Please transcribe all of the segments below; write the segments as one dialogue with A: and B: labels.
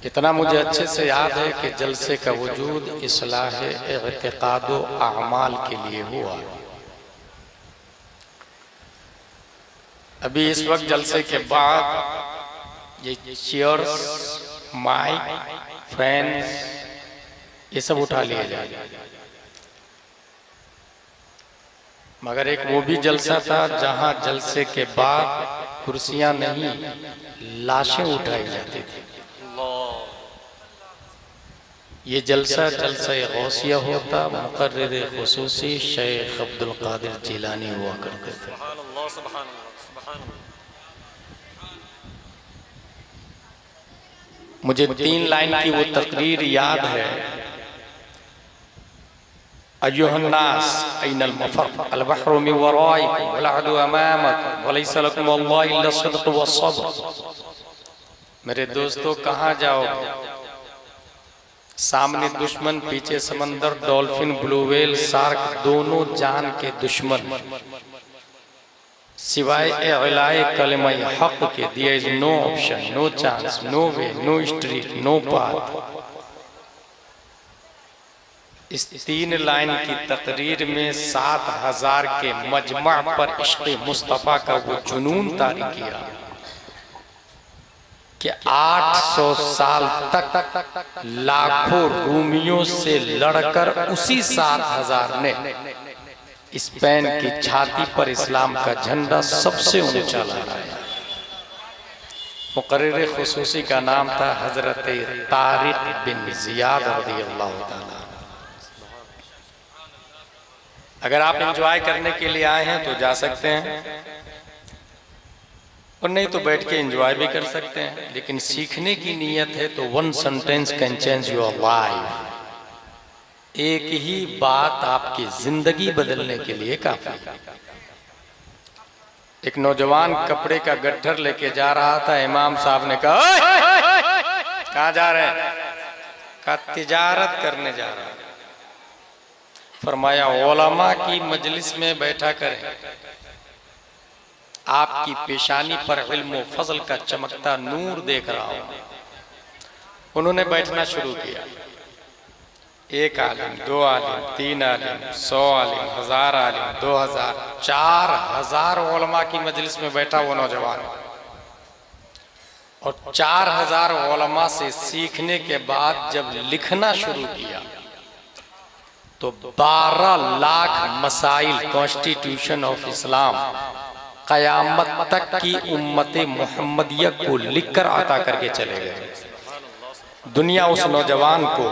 A: इतना मुझे अच्छे से याद है कि जलसे का वजूद इस्लाह इत्तिकाद व अमाल के लिए हुआ। अभी इस वक्त जलसे के बाद ये चेयर्स, माइक, फैंस ये सब उठा लिए जाए, मगर एक वो भी जलसा था जहां जलसे के बाद कुर्सियां नहीं लाशें उठाई जाती थी। ये जलसा जलसा गौसिया होता, मुकर्रिर खुसूसी शेख अब्दुल कादिर जिलानी हुआ करते थे। मुझे 3 लाइन की वो तकरीर याद है। अय्युहन्नास ऐनल मफर अल बहरु मिन वराइकुम वल अदु अमामकुम वलैसा लकुम वल्लाहि इल्ला सद्क़ वस्सब्र। मेरे दोस्तों कहाँ जाओगे? सामने दुश्मन, पीछे समंदर, डॉल्फिन, ब्लू व्हेल, शार्क, दोनों जान के दुश्मन। सिवाय इलाए कलमा हक के there is no option, no chance, no way, no street, no path. इस 3 लाइन की तकरीर में 7000 के मजमा पर इश्क़ मुस्तफ़ा का वो जुनून तारी किया कि 800 साल तक लाखों रूमियों से लड़कर उसी 7000 ने स्पेन की छाती पर इस्लाम का झंडा सबसे ऊंचा लहराया। मुकर्रिर खुसूसी का नाम था हजरत तारिक बिन जियाद रज़ियल्लाहु ताला। अगर आप एंजॉय करने के लिए आए हैं तो जा सकते हैं, और नहीं तो बैठ के एंजॉय भी कर सकते हैं। लेकिन सीखने की नीयत है तो 1 sentence can change your life. एक ही बात आपकी जिंदगी बदलने के लिए काफी। एक नौजवान कपड़े का गट्ठर लेके जा रहा था। इमाम साहब ने कहा, कहाँ जा रहे हैं? कहा तिजारत करने जा रहा है। फरमाया उलमा की मजलिस में बैठा करें, आपकी पेशानी पर इल्म व फजल का चमकता नूर देख रहा हूं। उन्होंने बैठना शुरू किया। 1 आलिम, 2 आलिम, 3 आलिम, 100 आलिम, 1000 आलिम, 2000, 4000 उलमा की मजलिस में बैठा वो नौजवान। और 4000 उलमा से सीखने के बाद जब लिखना शुरू किया तो 12 लाख मसाइल कॉन्स्टिट्यूशन ऑफ इस्लाम कयामत तक की उम्मत मुहम्मदिया को लिखकर अता करके चले गए। दुनिया उस नौजवान को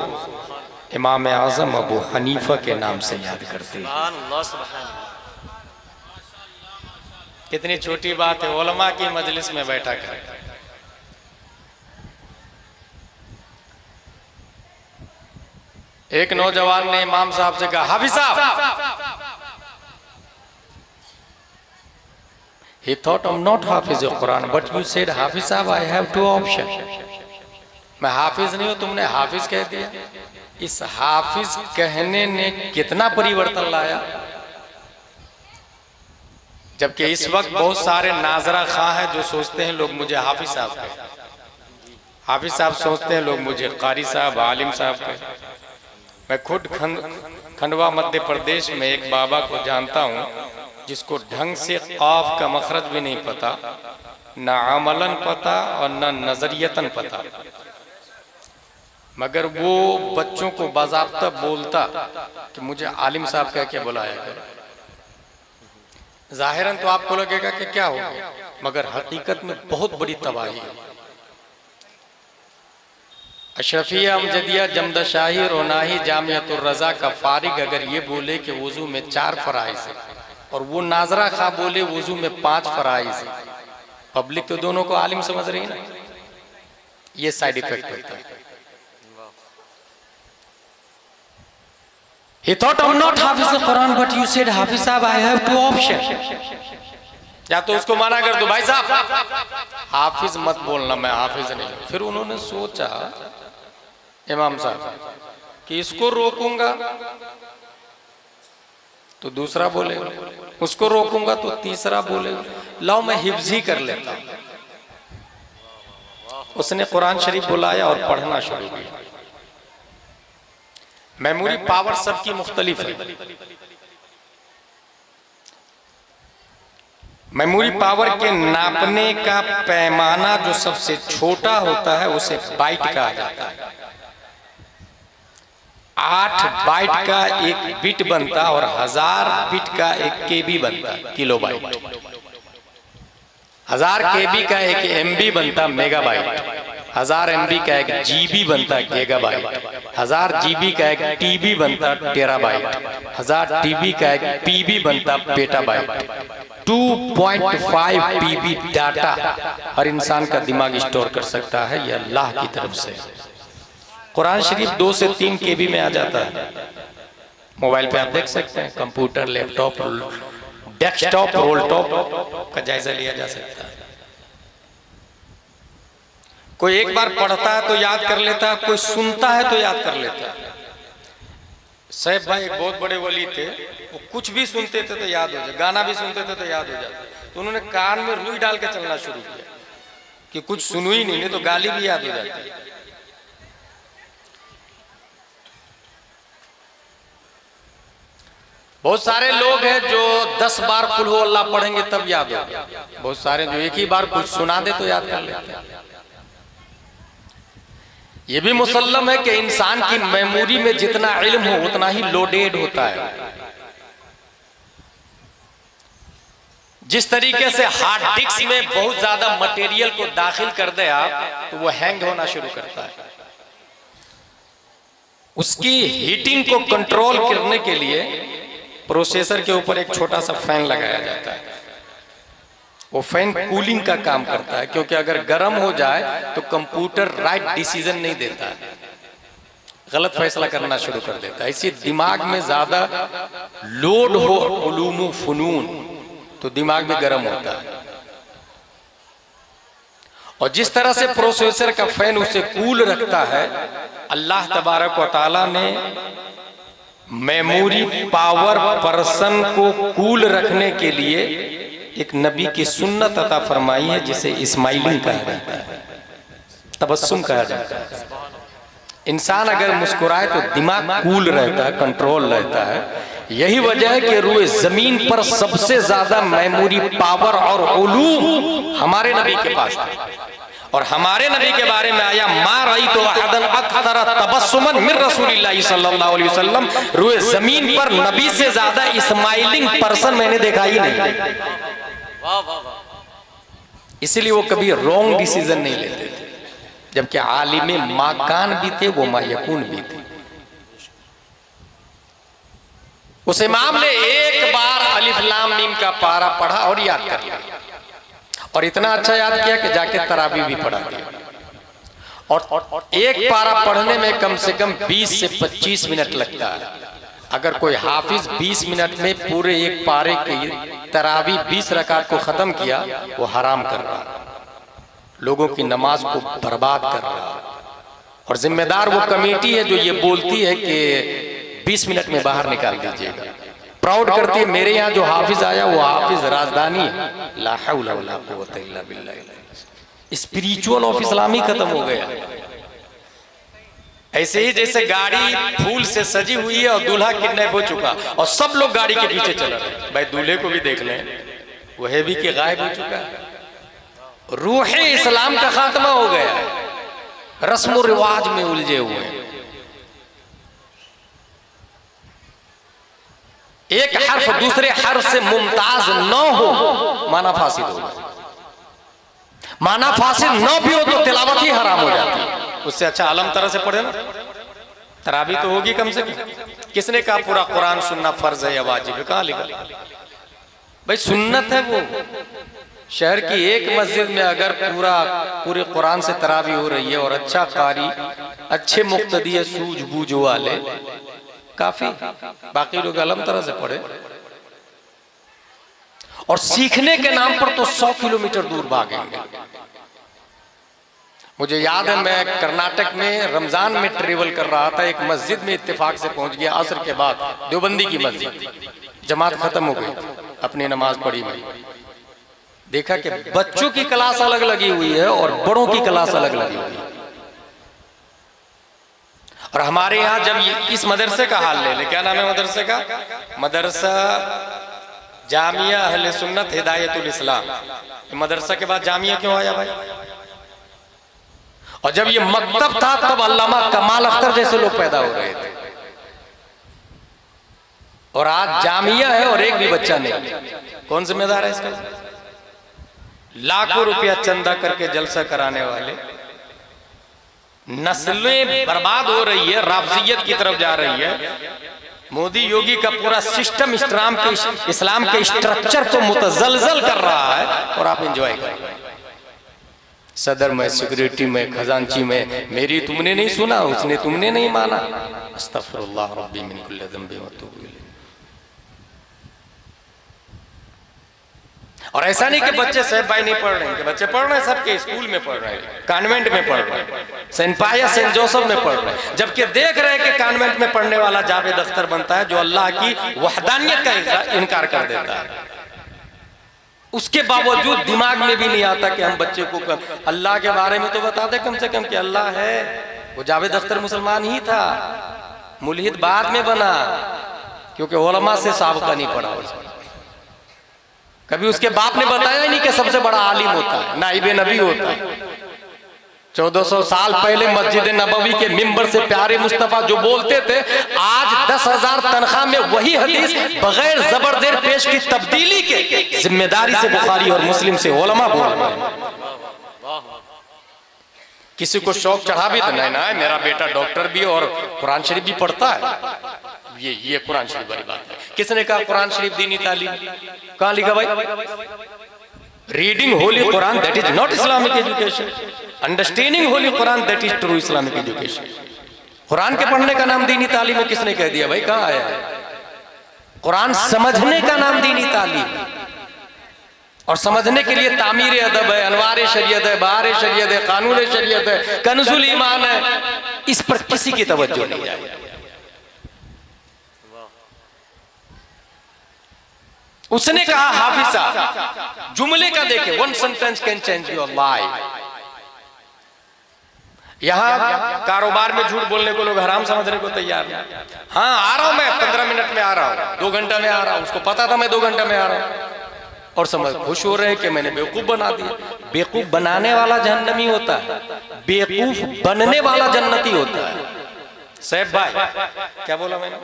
A: इमाम आज़म अबू हनीफा के नाम से याद करती है। कितनी छोटी बात है, उलमा की मजलिस में बैठा कर। एक नौजवान ने इमाम साहब से कहा, हाफिज साहब। He thought I'm not Hafiz Quran, but you said हाफिज साहब I have 2 options। मैं हाफिज नहीं हूं, तुमने हाफिज कह दिया। इस हाफिज कहने ने कितना परिवर्तन लाया। जबकि इस वक्त बहुत सारे नाजरा खां हैं जो सोचते हैं लोग मुझे हाफिज साहब कहें। हाफिज साहब सोचते हैं लोग मुझे कारी साहब, आलिम साहब कहें। मैं खुद खंडवा मध्य प्रदेश में एक बाबा को जानता हूँ जिसको ढंग से काफ का मखरज भी नहीं पता, ना अमलन पता और ना नजरियतन पता, मगर वो बच्चों को बाज़ाब्ता बोलता कि मुझे आलिम साहब कह के बुलाया करो। जाहिरन तो आपको लगेगा कि क्या हो गया, मगर हकीकत में बहुत बड़ी तबाही है। अशरफिया अमजदिया जमदशाही रोनाही जामियतुर रज़ा का फारिग अगर ये बोले कि वुजू में 4 फराइज है और वो नाजरा खा बोले वुजू में 5 फराइज है, पब्लिक तो दोनों को आलिम समझ रही है ना। ये साइड इफेक्ट होता है। He thought I'm not Hafiz Quran, but you said हाफिज साहब I have 2 options। या तो उसको मना कर दो, भाई साहब हाफिज मत बोलना, मैं हाफिज नहीं। फिर उन्होंने सोचा इमाम साहब कि इसको रोकूंगा तो दूसरा बोलेगा, उसको रोकूंगा तो तीसरा बोलेगा, लाओ मैं हिफ्ज ही कर लेता हूं। उसने कुरान शरीफ बुलाया और पढ़ना शुरू किया। मेमोरी पावर सबकी मुख्तलिफ है। मेमोरी पावर के नापने का पैमाना जो सबसे छोटा होता है उसे बाइट कहा जाता है। 8 बाइट का एक बिट बनता और 1000 बिट का एक केबी बनता, किलो बाइट। 1000 केबी का एक एमबी बनता, मेगाबाइट। 1000 एमबी का एक जीबी बनता, गीगाबाइट। 1000 जीबी का एक टीबी बनता, टेराबाइट। 1000 टीबी का एक पीबी बनता, पेटाबाइट। 2.5 पीबी डाटा हर इंसान का दिमाग स्टोर कर सकता है, यह अल्लाह की तरफ से। कुरान शरीफ 2 से 3 केबी में आ जाता है। मोबाइल पे आप देख सकते हैं, कंप्यूटर, लैपटॉप, डेस्कटॉप, रोलटॉप का जायजा लिया जा सकता है। कोई एक बार पढ़ता है तो याद कर लेता है, कोई सुनता है तो याद कर लेता है। सैफ भाई एक बहुत बड़े वली थे, वो कुछ भी सुनते थे तो याद हो जाए, गाना भी सुनते थे तो याद हो जाता। तो उन्होंने कान में रुई डाल के चलना शुरू किया कि कुछ सुनो ही नहीं तो गाली भी याद हो जाती। बहुत सारे लोग हैं जो 10 बार कुल हु अल्लाह पढ़ेंगे तब याद हो। बहुत सारे जो एक ही बार कुछ सुना दे तो याद कर लेते हैं। ये भी मुसल्लम है कि इंसान की मेमोरी में जितना इल्म हो उतना ही लोडेड होता है। जिस तरीके से हार्ड डिस्क में बहुत ज्यादा मटेरियल को दाखिल कर दे आप तो वो हैंग होना शुरू करता है। उसकी हीटिंग को कंट्रोल करने के लिए प्रोसेसर के ऊपर एक छोटा सा फैन लगाया जाता है। वो फैन कूलिंग का काम करता है, क्योंकि अगर गर्म हो जाए तो कंप्यूटर राइट डिसीजन नहीं देता है, गलत फैसला करना शुरू कर देता है। इसी दिमाग में ज्यादा लोड हो उलूम फनून तो दिमाग में गर्म होता है। और जिस तरह से प्रोसेसर का फैन उसे कूल रखता है, अल्लाह तबारक व तआला ने मेमोरी पावर पर्सन को कूल रखने के लिए एक नबी की सुन्नत अता फरमाई है, जिसे इस्माइलिंग कहा जाता है, तबस्सुम कहा जाता है। इंसान अगर मुस्कुराए तो दिमाग कूल रहता है, कंट्रोल रहता है। यही वजह है कि रूए जमीन पर सबसे ज्यादा मेमोरी पावर और उलूम हमारे नबी के पास था। और हमारे नबी के बारे में आया, मा रअयतु अहदन अक्सर तबस्सुमन मिन रसूलिल्लाह सल्लल्लाहु अलैहि वसल्लम। रूए जमीन पर नबी से ज्यादा इस्माइलिंग पर्सन मैंने देखा ही नहीं। इसलिए वो कभी रॉन्ग डिसीजन नहीं लेते थे, जबकि आलिम माकान भी थे, वो मायकून भी थे। उस इमाम ने एक बार अलिफ लाम मीम का पारा पढ़ा और याद कर लिया, और इतना अच्छा याद किया कि जाके तरावी भी पढ़ा दिया। और एक पारा पढ़ने में कम से कम 20 से 25 मिनट लगता है। अगर कोई हाफिज 20 मिनट में पूरे एक पारे की तरावी 20 रकात को खत्म किया, वो हराम कर रहा, लोगों की नमाज को बर्बाद कर रहा। और जिम्मेदार वो कमेटी है जो ये बोलती है कि 20 मिनट में बाहर निकाल दीजिएगा। प्राउड करती है, मेरे यहाँ जो हाफिज आया वो हाफिज राजधानी, ला हौला वला कुव्वता इल्ला बिल्लाह। स्पिरिचुअल ऑफ इस्लाम ही खत्म हो गया। ऐसे ही जैसे गाड़ी फूल से सजी हुई है और दूल्हा किडनैप हो चुका और सब लोग गाड़ी के पीछे चल रहे। भाई दूल्हे को भी देख लें, वह भी कि गायब हो चुका है। रूह इस्लाम का खात्मा हो गया है, रस्म रिवाज में उलझे हुए हैं। एक हर्फ दूसरे हर्फ से मुमताज न हो, माना फासिद हो। माना फासिद न भी हो तो तिलावत ही हराम हो जाती है। उससे अच्छा आलम तरह से पढ़े ना, तराबी तो होगी कम से कम। किसने कहा पूरा कुरान सुनना फर्ज है या वाजिब है? कहाँ लिखा? भाई सुन्नत है वो। शहर की एक मस्जिद में अगर पूरे कुरान से तराबी हो रही है और अच्छा कारी, अच्छे मुक्तदी है, सूझबूझ वाले, काफी। बाकी लोग अलम तरह से पढ़े। और सीखने के नाम पर तो 100 किलोमीटर दूर भागेंगे। मुझे याद है, मैं कर्नाटक में रमजान में ट्रेवल कर रहा था, एक मस्जिद में इत्तेफाक से पहुंच गया असर के बाद, देवबंदी की मस्जिद। जमात खत्म हो गई, अपनी नमाज पढ़ी मैं। देखा कि बच्चों की क्लास अलग लगी हुई है और बड़ों की क्लास अलग लगी हुई है। और हमारे यहाँ जब ये इस मदरसे का हाल ले क्या नाम है मदरसे का? मदरसा जामिया अहले सुन्नत हिदायतुल इस्लाम। मदरसा के बाद जामिया क्यों आया भाई? और जब ये मकतब था तब अल्लामा कमाल अख्तर जैसे लोग पैदा हो रहे थे, और आज जामिया है और एक भी बच्चा नहीं। कौन जिम्मेदार है इसका? लाखों रुपया चंदा करके जलसा कराने वाले, नस्लें बर्बाद हो रही है, राफजियत की तरफ जा रही है। मोदी योगी का पूरा सिस्टम इस्लाम के स्ट्रक्चर को मुतजलजल कर रहा है और आप एंजॉय कर रहे हैं। सदर में, सिक्योरिटी में, खजांची में, मेरी तुमने नहीं सुना, उसने तुमने नहीं माना। अस्तगफिरुल्लाह रब्बी मिन कुल्लि ज़ंबि व अतूबु इलैह। और ऐसा नहीं कि बच्चे साहब भाई नहीं पढ़ रहे हैं, कि बच्चे पढ़ रहे हैं, सबके स्कूल में पढ़ रहे हैं, कॉन्वेंट में पढ़ रहे हैं, सेंट पायस सेंट जोसेफ में पढ़ रहे हैं। जबकि देख रहे हैं कि कॉन्वेंट में पढ़ने वाला जावेद अख्तर बनता है जो अल्लाह की वहदानियत का इनकार कर देता है। उसके बावजूद दिमाग में भी नहीं आता कि हम बच्चे को अल्लाह के बारे में तो बता दे कम से कम कि अल्लाह है। वो जावेद अख्तर मुसलमान ही था, मुल्हिद बाद में बना, क्योंकि उलमा से साबका नहीं पढ़ा उसने। कभी उसके बाप ने बताया ही नहीं कि सबसे बड़ा आलिम होता है, नाइबे नबी होता है। 1400 साल पहले मस्जिद नबवी के मिंबर से प्यारे मुस्तफा जो बोलते थे, आज 10,000 तनख्वाह में वही हदीस बगैर जबरदेर पेश की तब्दीली के जिम्मेदारी से बुखारी और मुस्लिम से उलमा बोल रहे हैं। किसी को शौक चढ़ा भी तो नहीं ना है, मेरा बेटा डॉक्टर भी और कुरान शरीफ भी पढ़ता है। ये कुरान शरीफ वाली बात है। किसने कहा कुरान शरीफ दीनी तालीम? कहाँ लिखा भाई? Reading Holi Quran that is not Islamic education, understanding Holi Quran that is true Islamic education. Quran के पढ़ने का नाम दीनी तालीम है, किसने कह दिया भाई? कहाँ आया? कुरान समझने का नाम दीनी तालीम, और समझने के लिए तामीर अदब है, अनवार शरीयत है, बहार शरीयत है, कानून शरीयत है, कंजुल ईमान है। इस पर किसी की तवज्जो नहीं जाएगी। उसने कहा हाफिजा, जुमले का देखे, one sentence can change your life. यहाँ कारोबार में झूठ बोलने को लोग हराम समझने को तैयार है। हाँ आ रहा हूं मैं, 15 मिनट में आ रहा हूं, 2 घंटा में आ रहा हूं। उसको पता था मैं 2 घंटा में आ रहा हूं, और समझ खुश हो रहे हैं कि मैंने बेवकूफ बना दिया। बेवकूफ बनाने वाला जहन्नमी होता है, बेवकूफ बनने वाला जन्नती होता है। सैफ भाई क्या बोला मैंने?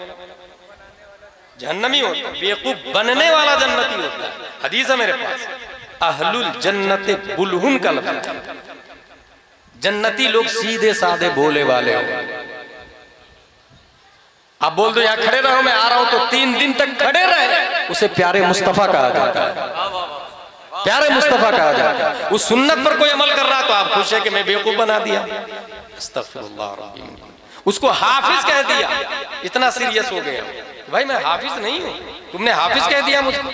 A: जहन्नमी होता है, बेवकूफ बनने वाला जन्नती होता है। हदीस है मेरे पास, अहलुल जन्नते बुलहुन का लफ्ज़ है। जन्नती लोग सीधे साधे भोले वाले हो। आप बोल दो यहाँ खड़े रहो, मैं आ रहा हूं, तो 3 दिन तक खड़े रहे, उसे प्यारे मुस्तफा कहा जाता है। प्यारे मुस्तफा कहा जाता है। उस सुन्नत पर कोई अमल कर रहा तो आप खुश है कि मैं बेवकूफ बना दिया। अस्तगफिरुल्लाह रब्बी। उसको हाफिज कह दिया, इतना सीरियस हो गया भाई मैं हाफिज नहीं हूं, तुमने हाफिज कह दिया मुझको।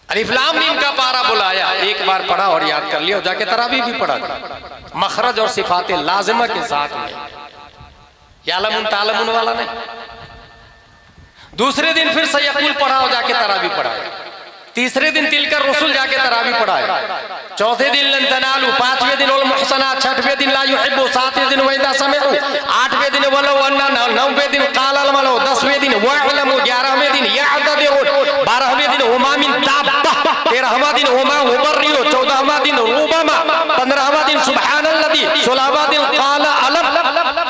A: अलिफ लाम मीम का पारा बुलाया, एक बार पढ़ा और याद कर लिया, और जाके तरावी भी पढ़ा था मखरज और सिफाते लाजिमा के साथ में, यालमुन तालमुन वाला नहीं। दूसरे दिन फिर सयकुल पढ़ा और जाके तरावी पढ़ाया। तीसरे दिन तिलकर रसूल जाके तरावी पढ़ाया। चौथे दिन लन तनालू, 5वें दिन उल मुहसनात, 6वें दिन ला युहिब्बु, 7वें दिन वइदा समिउ, 8वें दिन वलो अन्ना, 9वें दिन काल अल मलो, 10वें दिन वअलमु, 11वें दिन यअतदिरु, 12वें दिन हुमा मिन दाब्बा, 13वां दिन हुमा हुबरियो, 14वां दिन रुबमा, 15वां दिन सुब्हानल्लज़ी, 16वां दिन काल अलम,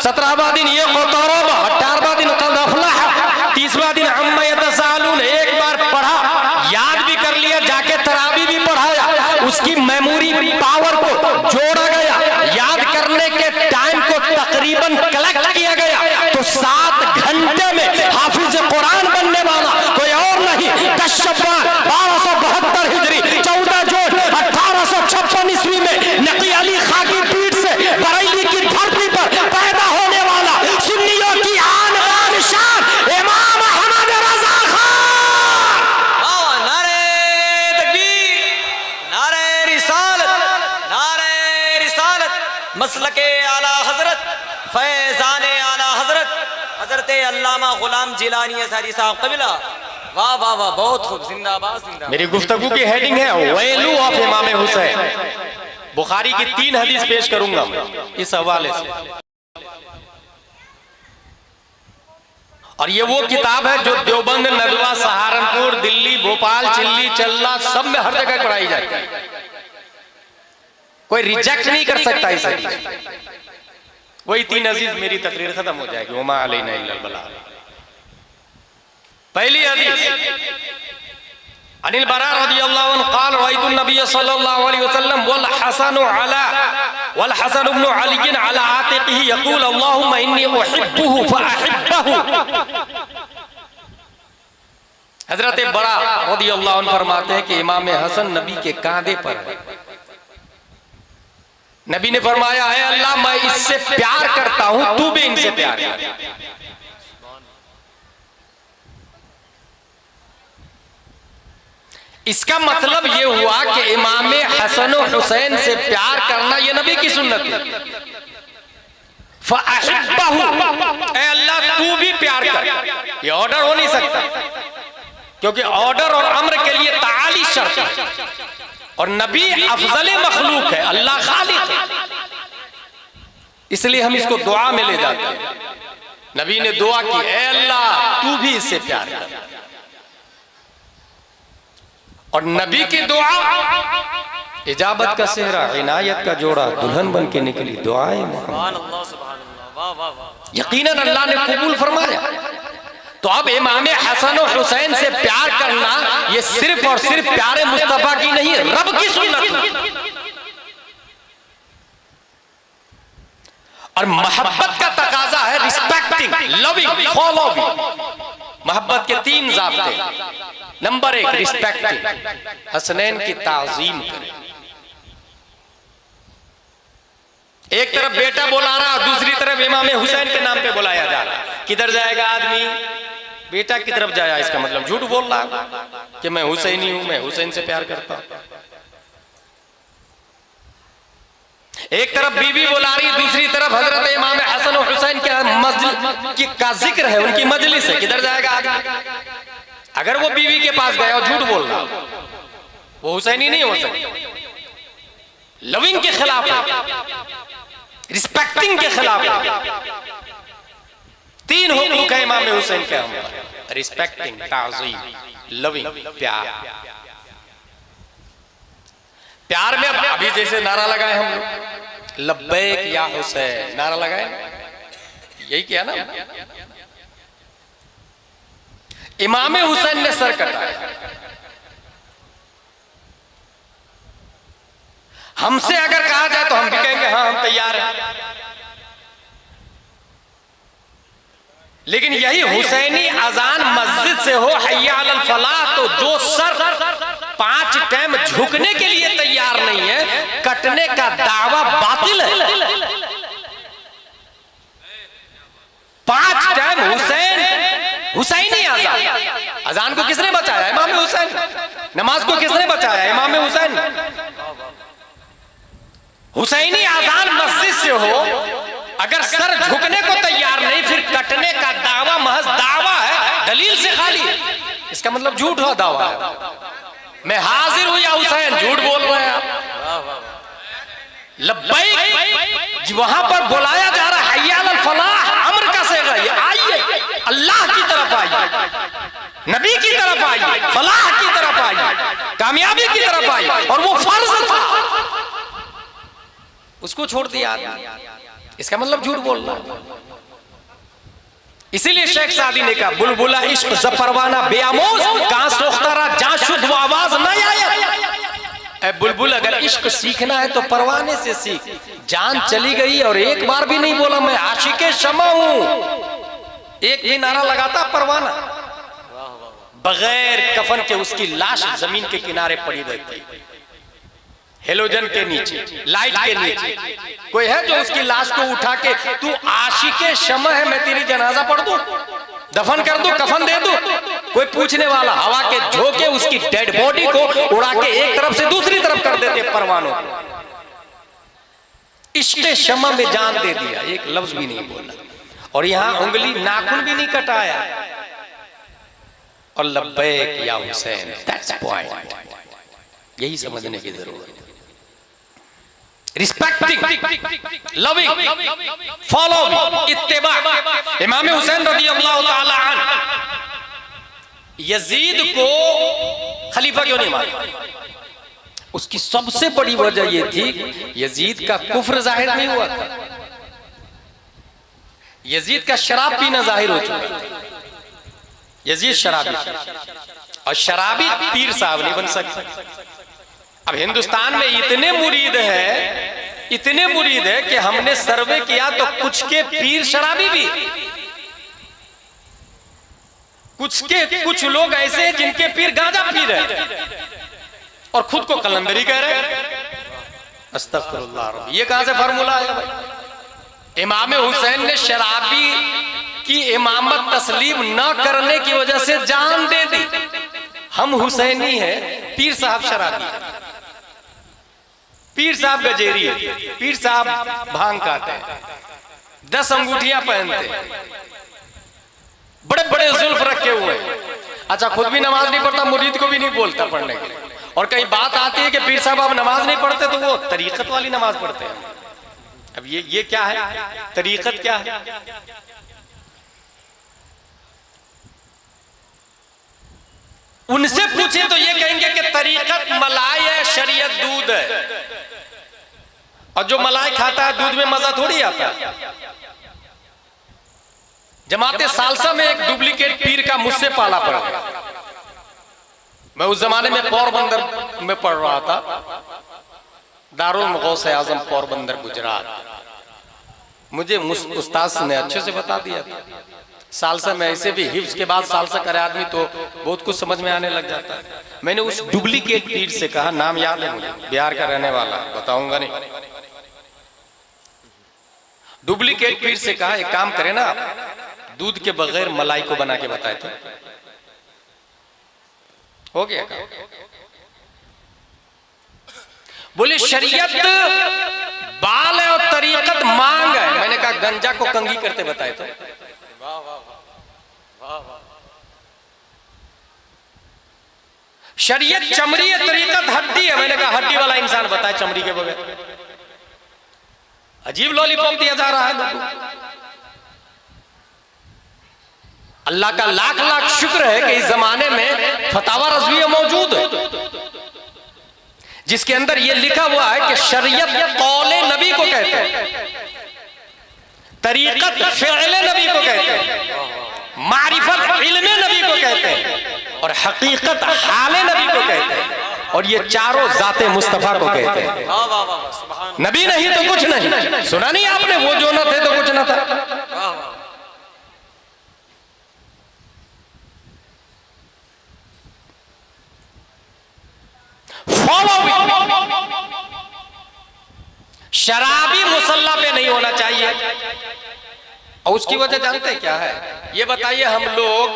A: 17वां दिन ये क़तरबा, 18वां दिन क़द अफ़लह, 30वां दिन अम्मा यतसालून। एक बार पढ़ा, याद भी कर लिया, जाके तरावी भी पढ़ाया। उसकी मेमोरी पावर को जोड़ा गया, याद करने के टाइम को तकरीबन कलेक्ट किया गया, तो 7 घंटे में हाफिज कुरान बनने वाला कोई और नहीं, 10 शब्बान 1272 हिजरी, 14 जून 1856 ईस्वी में नकी अली खां की पीठ से बरेली की धरती पर पैदा होने वाला सुन्नियों की आन बान शान इमाम अहमद रजा खान।
B: नारे तकबीर, नारे रिसालत, नारे रिसालत, मसलके आला हजरत, फैजाने आला हजरत, हजरत अल्लामा गुलाम जिलानी सारी साहब कबिला वाह वाह वाह, बहुत खूब, जिंदाबाद जिंदाबाद।
A: मेरी गुफ्तगू की हेडिंग है वैलू ऑफ इमाम हुसैन। बुखारी की 3 हदीस पेश करूंगा मैं इस हवाले से, और ये वो किताब है जो देवबंद, नदवा, सहारनपुर, दिल्ली, भोपाल, चिल्ली, चल्ला सब में हर जगह पढ़ाई जाती है। कोई रिजेक्ट नहीं कर सकता इस हदीस। वही 3 अजीज, मेरी तकरीर खत्म हो जाएगी। वमा अलैना इल्लल बलाग। पहली हदीस अनिल बरा रदियल्लाहु अन्हु क़ाल रअयतु नबी सल्लल्लाहु अलैहि वसल्लम वल हसन इब्न अली अला आतिक़िही यक़ूल अल्लाहुम्मा इन्नी उहिब्बुहु फअहिब्बहु। हजरत बरा रदियल्लाहु अन्हु फरमाते हैं कि इमाम हसन नबी के कांधे पर है। नबी ने फरमाया है अल्लाह मैं इससे प्यार करता हूं, तू भी इनसे प्यार कर। इसका मतलब ये हुआ कि इमाम हसन और हुसैन से प्यार करना ये नबी की सुन्नत है। फ़अहिब्बहु, ऐ अल्लाह तू भी प्यार कर। ये ऑर्डर हो नहीं सकता, क्योंकि ऑर्डर और अम्र के लिए ताली शर्त है, और नबी अफजल मखलूक है, अल्लाह खालिक है, इसलिए हम इसको दुआ में ले जाते हैं। नबी ने दुआ की, ऐ अल्लाह तू भी इससे प्यार कर। और नबी की दुआ इजाबत का सेहरा, इनायत का जोड़ा, दुल्हन बन के निकली दुआएं यकीनन अल्लाह ने कबूल फरमाया। तो अब इमाम हसन और हुसैन से प्यार करना ये सिर्फ और सिर्फ प्यारे मुस्तफा की नहीं, रब की सुन्नत है। और मोहब्बत का तकाजा है रिस्पेक्टिंग, लविंग, फॉलोइंग। मोहब्बत के 3 ज़ाब्ते। नंबर 1 रिस्पेक्टिंग, हसनैन की ताज़ीम करें। एक तरफ बेटा बुला रहा, दूसरी तरफ इमाम हुसैन के नाम पे बुलाया जा रहा है। किधर जाएगा आदमी? बेटा की तरफ जाया, इसका मतलब झूठ बोल रहा कि मैं हुसैनी हूं, मैं हुसैन से प्यार करता हूं। एक तरफ बीवी बुला रही, दूसरी तरफ हजरत इमाम हसन और हुसैन का जिक्र है, उनकी मजलिस है। किधर जाएगा आदमी? अगर वो बीवी के पास गया और झूठ बोल रहा, वो हुसैनी नहीं हो सकता। लविंग के खिलाफ है, रिस्पेक्टिंग के खिलाफ है। 3 हुकूक है इमाम हुसैन के हम पर, रिस्पेक्टिंग, ताज़ीम, लविंग, प्यार। प्यार में अभी जैसे नारा लगाए हम लोग, लब्बैक या हुसैन, नारा लगाए, यही किया ना। इमाम हुसैन ने सर कटाया। हमसे अगर कहा जाए तो हम भी कहेंगे हाँ हम तैयार हैं, लेकिन यही हुसैनी अजान मस्जिद से हो हय्या अलल फलाह, तो जो सर 5 टाइम झुकने के लिए तैयार नहीं है, कटने का दावा बातिल है। 5 टाइम हुसैनी अजान। अजान को किसने बचाया? इमाम हुसैन। नमाज को किसने बचाया? इमाम हुसैन। हुसैनी अजान मस्जिद से हो, अगर सर झुकने को तैयार नहीं, फिर कटने का दावा महज दावा है, दलील से खाली। इसका मतलब झूठ हो दावा है। मैं हाजिर हूं या हुसैन, झूठ बोल रहे हैं आप। लब्बैक वहां पर बुलाया जा रहा है, हय्या अलल फलाह, अम्र का सेगा, ये आइए अल्लाह की तरफ आइए, नबी की तरफ आइए, फलाह की तरफ आइए, कामयाबी की तरफ आइए। और वो फर्ज था, उसको छोड़ दिया। इसका मतलब झूठ बोल रहा। इसीलिए शेख सादी ने कहा, बुलबुला इश्क ज़ परवाना बेआमोज, कहां सोख्तारा जहां शुद्ध आवाज न आए। बुलबुल अगर इश्क सीखना है तो परवाने से सीख। जान चली गई और एक बार भी नहीं बोला मैं आशिके शमा हूं, एक भी नारा लगाता परवाना, बगैर कफन के उसकी लाश जमीन के किनारे पड़ी रहती, हेलोजन के नीचे, लाइट के नीचे। कोई है जो उसकी लाश को उठा के, तू आशिके शमा है, मैं तेरी जनाजा पढ़ दूं, दफन कर दूं, कफन दे दूं? कोई पूछने वाला? हवा के झोंके उसकी डेड बॉडी को उड़ा के एक तरफ से दूसरी तरफ कर देते परवानों। इश्क़े शमा में जान दे दिया, एक लफ्ज भी नहीं बोला। और यहां उंगली नाखून भी नहीं कटाया, और लब्बैक या हुसैन। दैट्स पॉइंट, यही समझने की जरूरत है। रिस्पेक्टिंग, लविंग, फॉलोइंग, इत्तिबा। इमाम हुसैन रज़ियल्लाहु ताला अन्हु यजीद को खलीफा क्यों नहीं माना? उसकी सबसे बड़ी वजह यह थी यजीद का कुफ्र जाहिर नहीं हुआ था, यजीद का शराब पीना जाहिर हो चुका था। यजीद शराबी और शराबी पीर साहब नहीं बन सकता। अब हिंदुस्तान में इतने मुरीद है कि हमने सर्वे किया तो कुछ के पीर शराबी भी, कुछ लोग ऐसे हैं जिनके पीर गांजा पी रहे और खुद को कलंदरी कह रहे हैं। अस्तगफिरुल्लाह, ये कहां से फार्मूला आया भाई? इमाम हुसैन ने शराबी की इमामत तस्लीम न करने की वजह से जान दे दी। हम हुसैनी हैं, पीर साहब शराबी है, पीर साहब गजेरी है, पीर साहब भांग खाते हैं, 10 अंगूठियां पहनते हैं, बड़े बड़े जुल्फ रखे हुए हैं। अच्छा, खुद भी नमाज नहीं पढ़ता, मुरीद को भी नहीं बोलता पढ़ने के लिए। और कई बात आती है कि पीर साहब आप नमाज नहीं पढ़ते, तो वो तरीकत वाली नमाज पढ़ते हैं। अब ये क्या है? तरीकत क्या है? उनसे पूछे तो ये कहेंगे कि तरीकत मलाई है, शरीयत दूध है, और जो मलाई खाता है दूध में मजा थोड़ी आता है। जमाते सालसा में एक डुप्लीकेट पीर का मुझसे पाला पड़ा गया। मैं उस जमाने में पोरबंदर में पढ़ रहा था, दारुल गौसे आजम पोरबंदर गुजरात। मुझे उस्ताद ने अच्छे से बता दिया था। सालसा में ऐसे भी हिफ्ज के बाद सालसा करे आदमी तो बहुत कुछ समझ में आने लग जाता है। मैंने उस डुप्लीकेट पीर से कहा, नाम याद है मुझे, बिहार का रहने वाला, बताऊंगा नहीं। डुप्लीकेट पीर से कहा एक काम करे ना, दूध के बगैर मलाई को बना के बताए थे। हो गया काम। बोले शरीयत बाल है और तरीकत मांग है। मैंने कहा गंजा को कंघी करते बताए थे। शरीयत चमड़ी है, तरीकत हड्डी है। मैंने कहा हड्डी वाला इंसान बताए चमड़ी के बगैर। अजीब लॉलीपॉप दिया जा रहा है लोगों को। अल्लाह का लाख लाख शुक्र है कि इस जमाने में फतावा रज़विया मौजूद है, जिसके अंदर यह लिखा हुआ है कि शरीयत कौले नबी को कहते हैं, तरीकत फ़िअले नबी को कहते हैं, मारिफत इल्मे नबी को कहते हैं, और हकीकत हाले नबी को कहते हैं, और ये चारों जाते मुस्तफा को कहते हैं। नबी नहीं तो कुछ नहीं। सुना नहीं आपने, वो जो न थे तो कुछ न था। शराबी मुसल्ला पे नहीं होना चाहिए। और उसकी वजह जानते हैं क्या है? ये बताइए, हम लोग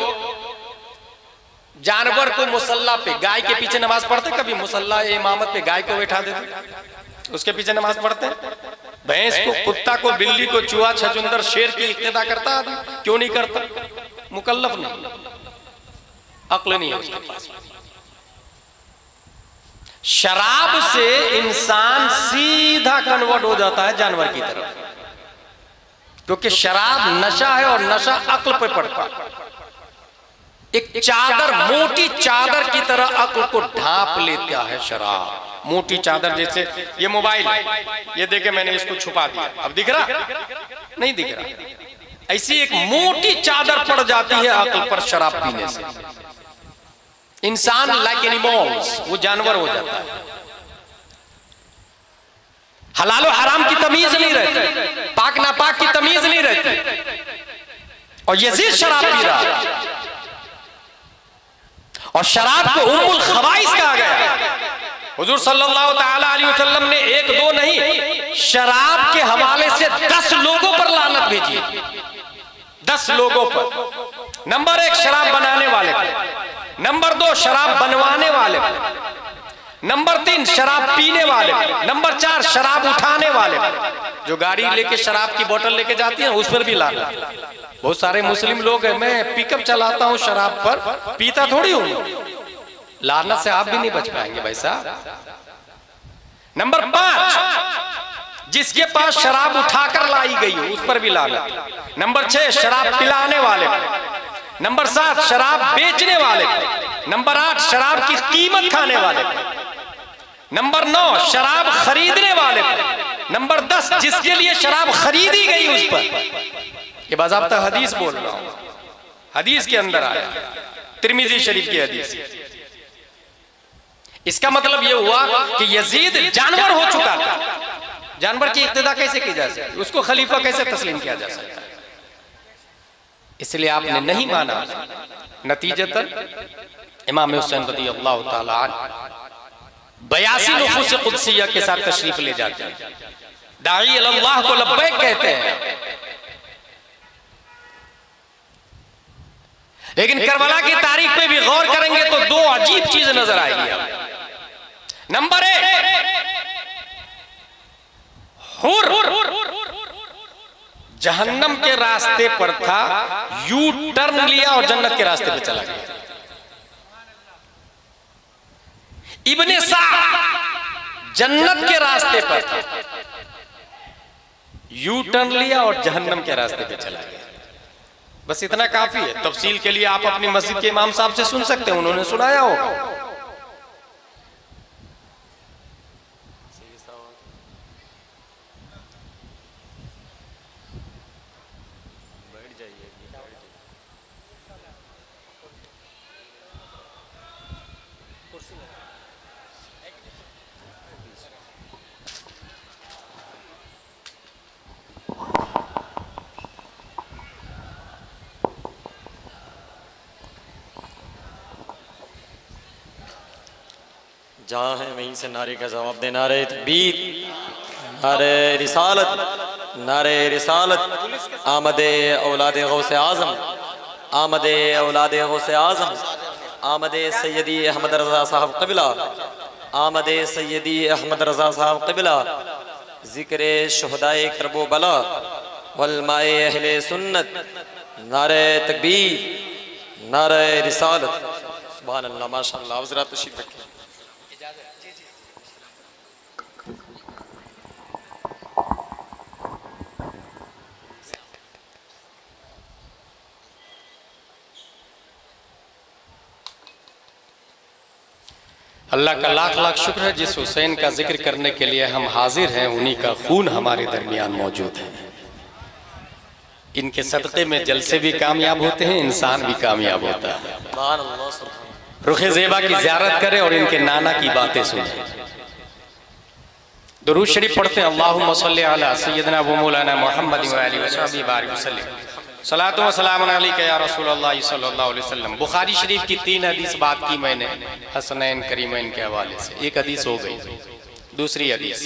A: जानवर को मुसल्ला पे, गाय के पीछे नमाज पढ़ते? कभी मुसल्ला इमामत पे गाय को बैठा देते, उसके पीछे नमाज पढ़ते? भैंस को, कुत्ता को, बिल्ली को, चूहा, छछूंदर, शेर की इक्तिदा करता आदमी? क्यों नहीं करता? मुकल्लफ नहीं, अक्ल नहीं है उसके पास। शराब से इंसान सीधा कन्वर्ट हो जाता है जानवर की तरफ, क्योंकि शराब नशा है और नशा अक्ल पे पड़ता है। एक चादर, मोटी चादर की तरह अक्ल को ढांप लेता है शराब। मोटी चादर, जैसे ये मोबाइल, ये देखे मैंने इसको छुपा दिया, अब दिख रहा? नहीं दिख रहा। ऐसी एक मोटी चादर पड़ जाती है अक्ल पर शराब पीने से। इंसान लाइक एनिमल्स, वो जानवर हो जाता है। हलाल और हराम की तमीज नहीं रहती, पाक नापाक की तमीज नहीं रहती। और यजीद शराब पी रहा, और शराब को उम्मुल खबाइस कहा गया। हुजूर सल्लल्लाहु ताला अलैहि वसल्लम ने एक दो नहीं, शराब के हवाले से 10 लोगों पर लानत भेजी। 10 लोगों पर। नंबर 1 शराब बनाने वाले पर, नंबर 2 शराब बनवाने वाले पर, नंबर 3 शराब पीने वाले पर, नंबर 4 शराब उठाने वाले पर। जो गाड़ी लेके शराब की बोतल लेके जाती है उस पर भी लानत। बहुत सारे मुस्लिम लोग हैं, मैं पिकअप चलाता हूं शराब पर, पीता थोड़ी हूं। लानत से आप भी नहीं बच पाएंगे भाई साहब। नंबर 5, जिसके पास शराब उठाकर लाई गई हो उस पर भी लानत। नंबर 6, शराब पिलाने वाले पर। नंबर 7, शराब बेचने वाले पर। नंबर 8, शराब की कीमत खाने वाले पर। नंबर 9, शराब खरीदने वाले पर। नंबर 10, जिसके लिए शराब खरीदी गई उस पर। ये बाज़ाब्ता हदीस बोल रहा हूं, हदीस के अंदर आया, तिर्मिज़ी शरीफ की हदीस। इसका मतलब यह हुआ कि यजीद जानवर हो चुका था। जानवर की इक्तिदा कैसे की जा सकती है, उसको खलीफा कैसे तस्लीम किया जा सकता है। इसलिए आपने नहीं माना। नतीजतन इमाम हुसैन रज़ियल्लाहु ताला अन्हु 82 नुफूस कुदसिया के साथ तशरीफ ले जाते हैं। दाई अल्लाह को लब्बैक कहते हैं। लेकिन करबला की तारीख पे भी गौर करेंगे तो 2 अजीब चीज नजर आएगी। नंबर 1, हुर जहन्नम के रास्ते पर था, यू टर्न लिया और जन्नत के रास्ते पे चला गया। इब्ने साद जन्नत के रास्ते पर था, यू टर्न लिया और जहन्नम के रास्ते पे चला गया। बस इतना काफी है। तफसील के लिए आप अपनी मस्जिद के इमाम साहब से सुन सकते हैं, उन्होंने सुनाया होगा।
B: जहाँ है वहीं से नारे का जवाब दे। नारे तकबीर, नारे रिसालत, नारे रिसालत। आमदे औलादे गौसे आज़म, आमदे औलादे गौसे आज़म, आमदे सैयदी अहमद रज़ा साहब क़िबला, आमदे सैयदी अहमद रज़ा साहब क़िबला। ज़िक्र शुहदाए करबो बला वल्माए अहले सुन्नत। नारे तकबीर, नारे रिसालत। सुभान अल्लाह, माशाअल्लाह। हज़रात तशरीफ़ रखिए।
A: अल्लाह का लाख लाख शुक्र है जिस हुसैन का जिक्र करने के लिए हम हाजिर हैं, उन्हीं का खून हमारे दरमियान मौजूद है। इनके सदक़े में जलसे भी कामयाब होते हैं, इंसान भी कामयाब होता है। रुखे ज़ेबा की ज़ियारत करें और इनके नाना की बातें सुने। दुरूद शरीफ पढ़ते हैं। अल्लाहुम्मा सल्लि अला सय्यदना व मौलाना मुहम्मद व आलिहि व सहबिहि बारिक वसल्लम। सलातो व सलाम अलैका या रसूलल्लाह सल्लल्लाहु अलैहि वसल्लम। बुखारी शरीफ की 3 हदीस बात की मैंने हसनैन करीमैन के हवाले से। एक हदीस हो गई। दूसरी हदीस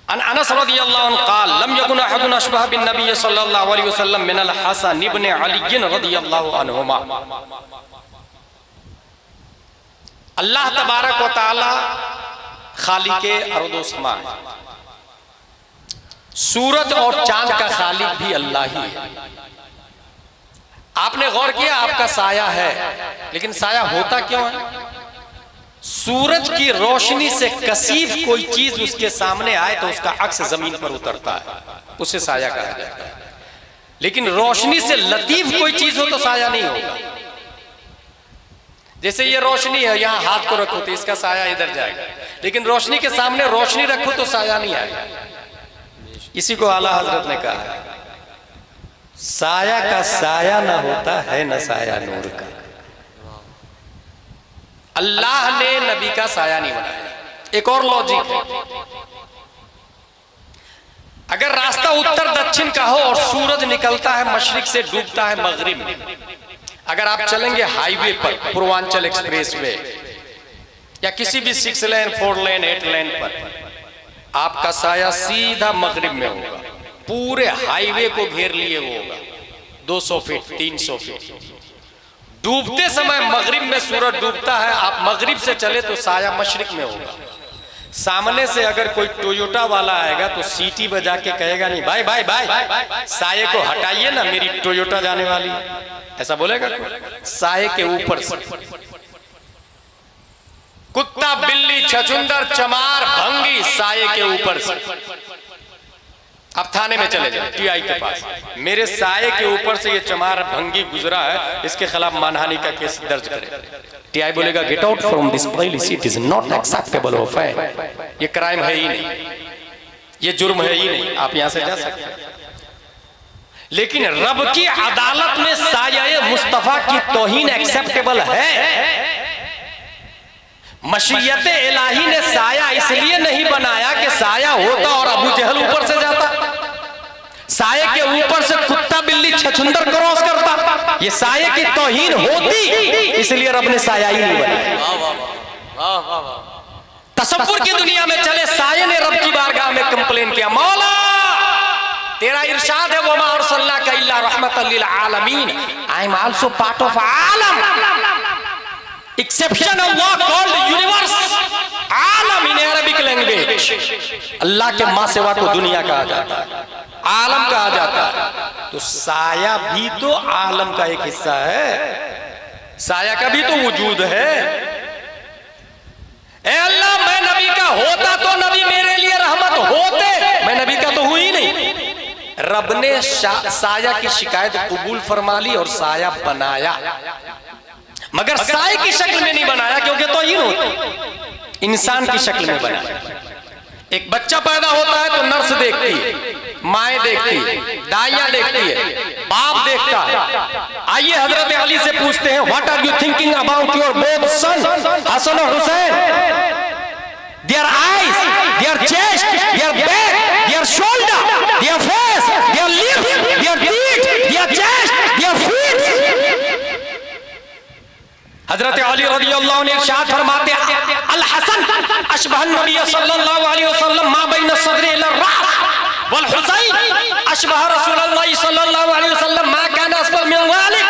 A: अन अनस रज़ियल्लाहु अन्हु क़ाल लम यकुन अहदुन अशबह बिन नबी सल्लल्लाहु अलैहि वसल्लम मिनल हसन इब्न अली रज़ियल्लाहु अन्हुमा। अल्लाह तबारक व तआला खालिके अर्द समा है। सूरज और चांद का खालिक भी अल्लाह ही है। आपने गौर किया, आपका साया है, लेकिन साया होता क्यों है? सूरज की रोशनी से कसीफ कोई चीज उसके सामने आए तो उसका अक्स जमीन पर उतरता है, उसे साया कहा जाता है। लेकिन रोशनी से लतीफ कोई चीज हो तो साया नहीं होगा। जैसे ये रोशनी है, यहाँ हाथ को रखो तो इसका साया इधर जाएगा, लेकिन रोशनी के सामने रोशनी रखो तो साया नहीं आएगा। इसी को आला हजरत ने कहा है, साया का साया ना होता है न साया नूर का। अल्लाह ने नबी का साया नहीं बनाया। एक और लॉजिक है, अगर रास्ता उत्तर दक्षिण का हो और सूरज निकलता है मशरिक से डूबता है मगरिब में, अगर आप चलेंगे हाईवे पर, पूर्वांचल एक्सप्रेस वे या किसी भी 6 लेन 4 लेन 8 लेन पर, आपका साया सीधा मगरिब में होगा, पूरे हाईवे को घेर लिए वो होगा 200 फीट 300 फीट। डूबते समय मगरिब में सूरज डूबता है, आप मगरिब से चले तो साया मशरिक में होगा। सामने से अगर कोई टोयोटा वाला आएगा तो सीटी बजा के कहेगा नहीं भाई भाई भाई साये को हटाइए ना, मेरी टोयोटा जाने वाली, ऐसा बोलेगा? साये के ऊपर से कुत्ता बिल्ली छछुंदर चमार भंगी साये के ऊपर से। अब थाने में चले जाए टीआई के पास, मेरे साये के ऊपर से ये चमार भंगी गुजरा है, इसके खिलाफ मानहानि का केस दर्ज करें। टीआई बोलेगा get out from this place, it is not acceptable of है, ये क्राइम है ही नहीं, ये जुर्म है ही नहीं, आप यहां से जा सकते हैं। लेकिन रब की अदालत में साया मुस्तफा की तौहीन एक्सेप्टेबल है। मशीयत इलाही ने साया इसलिए नहीं बनाया कि साया होता और अबू जहल ऊपर से जाता, साये के ऊपर से कुत्ता बिल्ली छछुंदर क्रॉस करता, ये साये की तौहीन होती, इसलिए रब ने साया ही नहीं बनाया। तसव्वुर की दुनिया में चले, साये ने रब की बारगाह में कंप्लेन किया, मौला तेरा इरशाद है वमा अरसलनाका इल्ला रहमतल लिल आलमीन, I am also part of आलम, एक्सेप्शन अल्लाह कॉल्ड यूनिवर्स, आलम इन अरबिक लैंग्वेज, अल्लाह के मां सेवा को दुनिया कहा जाता है, आलम कहा जाता है। तो साया भी तो आलम का एक हिस्सा है, साया का भी तो वजूद है। ए अल्लाह, मैं नबी का होता तो नबी मेरे लिए रहमत होते, मैं नबी का तो हुई नहीं। रब ने साया की शिकायत कबूल फरमा ली और साया बनाया, मगर साये की शक्ल में नहीं बनाया, क्योंकि तो ही होती, इंसान की शक्ल में बनाया। एक बच्चा पैदा होता है तो नर्स देखती है, माएँ देखती है, दाइयाँ देखती है, बाप देखता है। आइए हजरत अली से पूछते हैं, what are you thinking about your both son Hasan और Hussain? Their eyes, their chest, their back, their shoulder, their face, their lips, their teeth, their chest, their feet. हजरत अली रज़ियल्लाहु अन्हु इरशाद फरमाते हैं, अल हसन अशबह नबी सल्लल्लाहु अलैहि वसल्लम मा बैन सदरी इला रास, वल हुसैन अशबह रसूलुल्लाह सल्लल्लाहु अलैहि वसल्लम मा काना असफल मिन वालिक।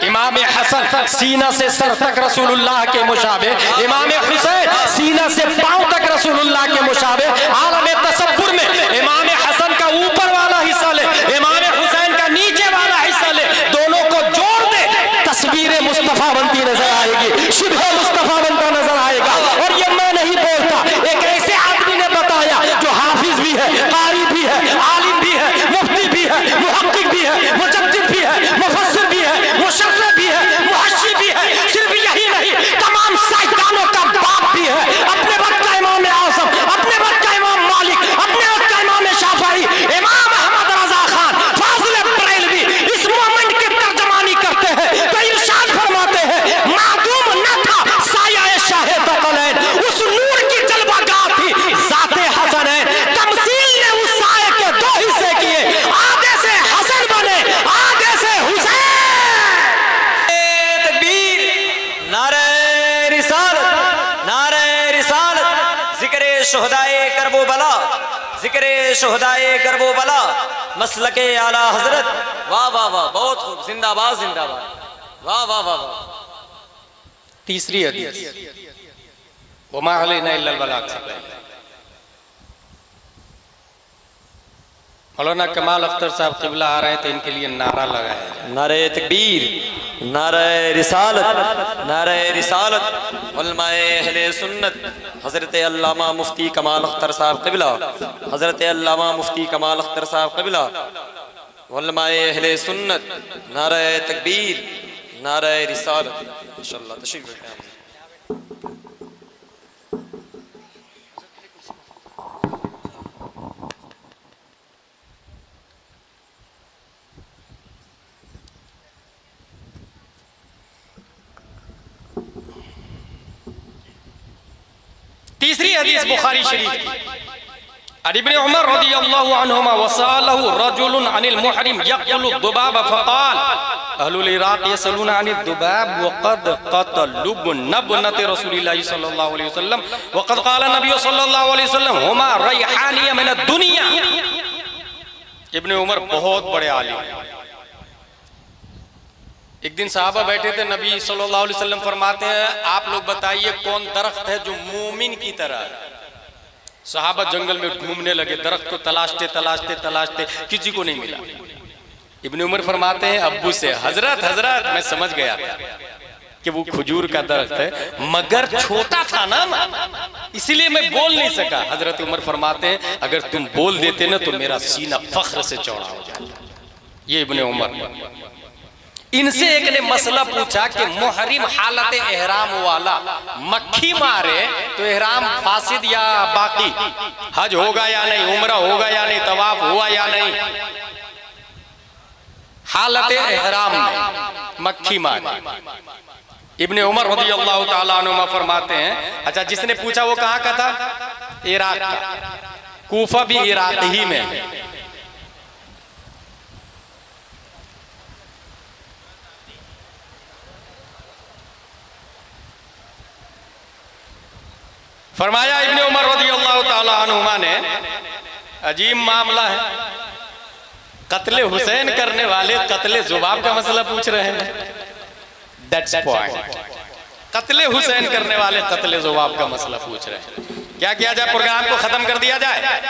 A: इमाम हसन सीना से सर तक रसूलुल्लाह के मुशाबे, इमाम हुसैन सीना से पांव तक रसूलुल्लाह के मुशाबे। आलम तसव्वुर में इमाम हसन का ऊपर वाला हिस्सा ले, इमाम हुसैन का नीचे वाला हिस्सा ले, दोनों को जोड़ दे, तस्वीर मुस्तफा बनती नजर आएगी, शुभे मुस्तफा बनता नजर आएगा। और ये मैं नहीं बोलता, एक ऐसे आदमी ने बताया जो हाफिज भी है, कारी भी है, आलिम भी है, मुफ्ती भी है, मुहक्किक भी है, मुजद्दिद भी है, मुफस्सिर भी है, मुशर्रिह भी है, मुहश्शी भी है। सिर्फ यही नहीं, तमाम साइंसदानों का बाप भी है। अपने वक्त का इमाम आज़म, अपने वक्त का इमाम मालिक, अपने वक्त का इमाम शाफई, इमाम अहमद रजा खान, फाजिल बरेलवी इस मोमेंट की तर्जमानी करते हैं तो इरशाद फरमाते हैं, मादूम न था साया शाहे तकलैन, उस नूर की जलवागाह थी ज़ाते हसनैन। तमसील ने उस साये के दो हिस्से किए, आधे से हसन बने, आधे से हुसैन।
B: तकबीर, नारे रिसालत, नारे रिसालत, जिक्रे शुहदाए करबला, जिक्रे शुहदाए करबला, मसलके आला हजरत। वाह वाह वाह, बहुत खूब, जिंदाबाद जिंदाबाद, वाह वाह वाह वाह।
A: तीसरी हदीस, वमा अलैना इल्लल बलाग से पहले मौलाना कमाल अख्तर साहब क़िबला आ रहे थे, इनके लिए नारा लगाया जाए।
B: नारे तकबीर, नारे रिसालत, नारे रिसालत, उलमाए अहले सुन्नत, हज़रत अल्लामा मुफ्ती कमाल अख्तर साहब क़िबला, हज़रत अल्लामा मुफ्ती कमाल अख्तर साहब क़िबला, उलमाए अहले सुन्नत, नारे तकबीर, नारे रिसालत। इंशाअल्लाह तशरीफ रखें।
A: तीसरी हदीस बुखारी शरीफ की, इब्न उमर रज़ियल्लाहु अन्हुमा वसअलहु रजुलन अनिल मुहरिम यक़ुलु दुबाब फ़क़ाल अहलुल इराक़ यसअलूना अनिद दुबाब वक़द क़तलु नबनत रसूलिल्लाह सल्लल्लाहु अलैहि वसल्लम वक़द क़ाल नबी सल्लल्लाहु अलैहि वसल्लम हुमा रैहानिया मिन दुनिया। इब्न उमर बहुत बड़े आलिम हैं। एक दिन साहबा बैठे थे, नबी सल्लल्लाहु अलैहि वसल्लम फरमाते हैं, आप लोग बताइए कौन दरख्त है जो मोमिन की तरह है? सहाबा जंगल में घूमने लगे, दरख्त को तलाशते तलाशते तलाशते, किसी को नहीं मिला। इब्ने उमर फरमाते हैं अब्बू से, हजरत हजरत मैं समझ गया था कि वो खजूर का दरख्त है, मगर छोटा था ना, इसलिए मैं बोल नहीं सका। हजरत उमर फरमाते हैं अगर तुम बोल देते ना तो मेरा सीना फख्र से चौड़ा हो जाता। ये इब्ने उमर। इनसे एक ने मसला पूछा कि मुहरिम हालत एहराम वाला मक्खी मारे तो एहराम फासिद या बाकी, हज होगा या नहीं, उम्रा होगा या नहीं, तवाफ हुआ या नहीं। हालत एहराम में मक्खी मारे। इब्ने उमर रज़ियल्लाहु ताला अन्हुमा फरमाते हैं, अच्छा जिसने पूछा वो कहाँ का था? इराक का। कूफा भी इराक ही में है। फरमाया इब्ने उमर रज़ियल्लाहु ताला अन्हुमा ने, अजीब मामला है, कत्ले हुसैन करने वाले कत्ले जुबाब का मसला पूछ रहे हैं। That's point. कत्ले हुसैन करने वाले कत्ले जुबाब का मसला पूछ रहे हैं। क्या किया जाए? प्रोग्राम को खत्म कर दिया जाए?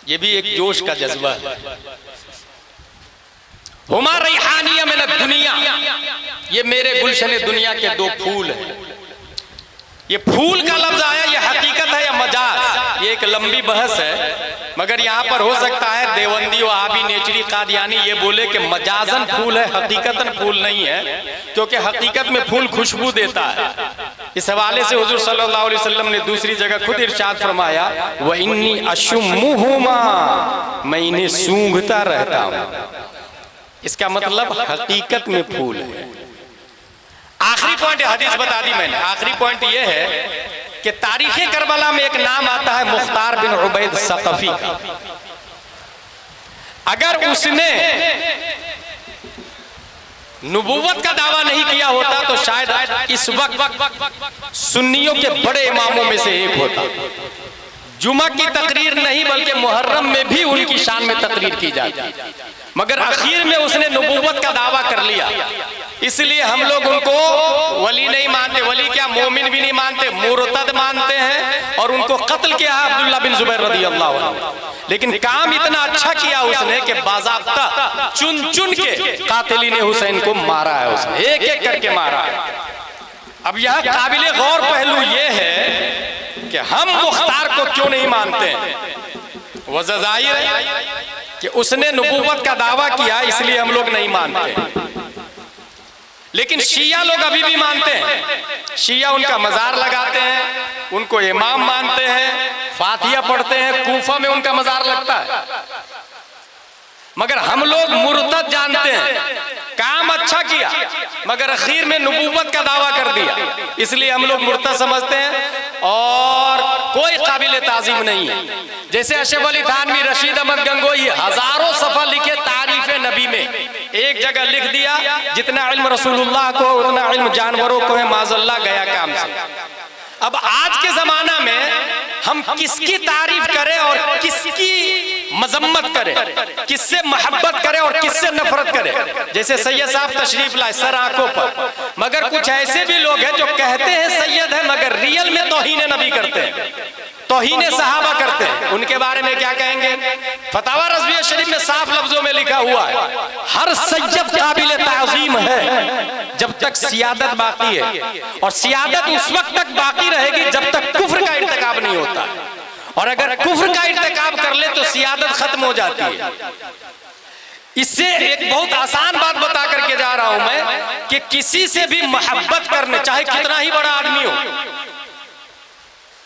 A: ये भी एक जोश का जज्बा है। हुमा रिहानिया मिन दुनिया, ये मेरे गुलशन दुनिया के दो फूल हैं। ये फूल का लफ्ज आया, ये हकीकत है या मजाज? ये एक लंबी बहस है, मगर यहाँ पर हो सकता है देवंदी वहाबी नेचरी कादियानी ये बोले कि मजाजन फूल है, हकीकतन फूल नहीं है, क्योंकि हकीकत में फूल खुशबू देता है। इस हवाले से हुजूर सल्लल्लाहु अलैहि वसल्लम ने दूसरी जगह खुद इरशाद फरमाया, व इन्नी अशुम्मुहुमा, मैं इन्हें सूंघता रहता हूँ। इसका मतलब हकीकत में फूल है। आखिरी पॉइंट हदीस बता दी मैंने। आखिरी पॉइंट यह है कि तारीखे करबला में एक नाम आता है मुख्तार बिन उबैद सकफी का। अगर उसने नबूवत का दावा नहीं किया होता तो शायद इस वक्त सुन्नियों के बड़े इमामों में से एक होता। जुमा की तकरीर नहीं बल्कि मुहर्रम में भी उनकी शान में तकरीर की जाती, मगर आखिर में उसने नबूवत का दावा कर लिया, इसलिए हम लोग उनको वली नहीं मानते। वली क्या, मोमिन भी नहीं मानते, मुर्तद मानते हैं, और उनको कत्ल किया है अब्दुल्ला बिन जुबैर रज़ियल्लाहु अन्हु। लेकिन काम इतना अच्छा किया उसने कि बाज़ाब्ता चुन चुन के कातिलीन हुसैन को मारा है, उसने एक एक करके मारा है। अब यह काबिले गौर पहलू ये है कि हम मुख्तार को क्यों नहीं मानते हैं। वजह जाहिर है कि उसने नबूवत का दावा किया, इसलिए हम लोग नहीं मानते। लेकिन शिया लोग अभी भी मानते हैं। शिया उनका मजार लगाते हैं, उनको इमाम मानते हैं, फातिहा पढ़ते हैं, कूफा में उनका मजार लगता है। मगर हम लोग मुर्तद जानते हैं, काम अच्छा किया मगर आखिर में नबूवत का दावा कर दिया, इसलिए हम लोग मुर्तद समझते हैं और कोई काबिल ताज़ीम नहीं है। जैसे अशरफ अली थानवी, रशीद अहमद गंगोई हजारों सफा लिखे तारीफ नबी में, एक जगह लिख दिया जितना इल्म रसूलुल्लाह को उतना इल्म जानवरों को है, माज़अल्लाह गया काम से। अब आज के जमाना में हम किसकी तारीफ करें और किसकी मजम्मत करें, किससे मोहब्बत करें और किससे नफरत करें। जैसे सैयद साहब तशरीफ लाए सर आंखों पर, मगर कुछ ऐसे भी लोग हैं जो कहते हैं सैयद है मगर रियल में तौहीन नबी करते हैं, तौहीन सहाबा करते हैं। उनके बारे में क्या कहेंगे? फतावा रज़विया शरीफ में साफ लफ्जों में लिखा हुआ है, हर सैयद काबिल ताज़ीम है जब तक सियादत बाकी है, और सियादत उस वक्त तक बाकी रहेगी जब तक कुफ्र का इर्तिकाब नहीं होता, और अगर कुफ्र का इर्तिकाब कर ले तो सियादत खत्म हो जाती है। इससे एक बहुत आसान बात बता करके जा रहा हूं मैं कि किसी से भी मोहब्बत करने, चाहे कितना ही बड़ा आदमी हो,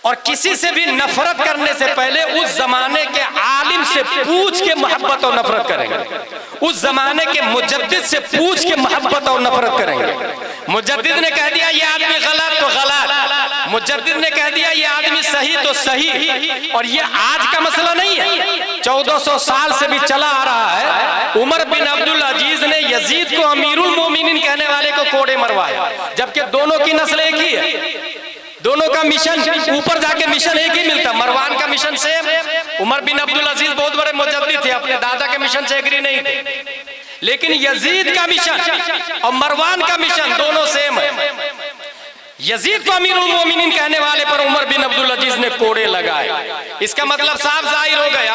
A: और किसी से भी नफरत करने से पहले उस जमाने के आलिम से पूछ के मोहब्बत और नफरत करेंगे, उस जमाने के मुजद्दिद से पूछ के मोहब्बत और नफरत करेंगे। मुजद्दिद ने कह दिया ये आदमी गलत तो गलत, मुजद्दिद ने कह दिया ये आदमी सही तो सही। और ये आज का मसला नहीं है, 1400 साल से भी चला आ रहा है। उमर बिन अब्दुल अजीज ने यजीद को अमीरुल मोमिनीन कहने वाले को कोड़े मरवाया, जबकि दोनों की नस्ल एक ही है, दोनों का मिशन ऊपर जाके मिशन एक ही मिलता। मरवान का मिशन सेम, उमर बिन अब्दुल अजीज बहुत बड़े मुजद्दिद थे, अपने दादा के मिशन से एग्री नहीं थे, लेकिन यजीद का मिशन और मरवान का मिशन दोनों सेम है। यजीद को अमीरुल मोमिनीन कहने वाले पर उमर बिन अब्दुल अजीज ने कोड़े लगाए। इसका मतलब साफ जाहिर हो गया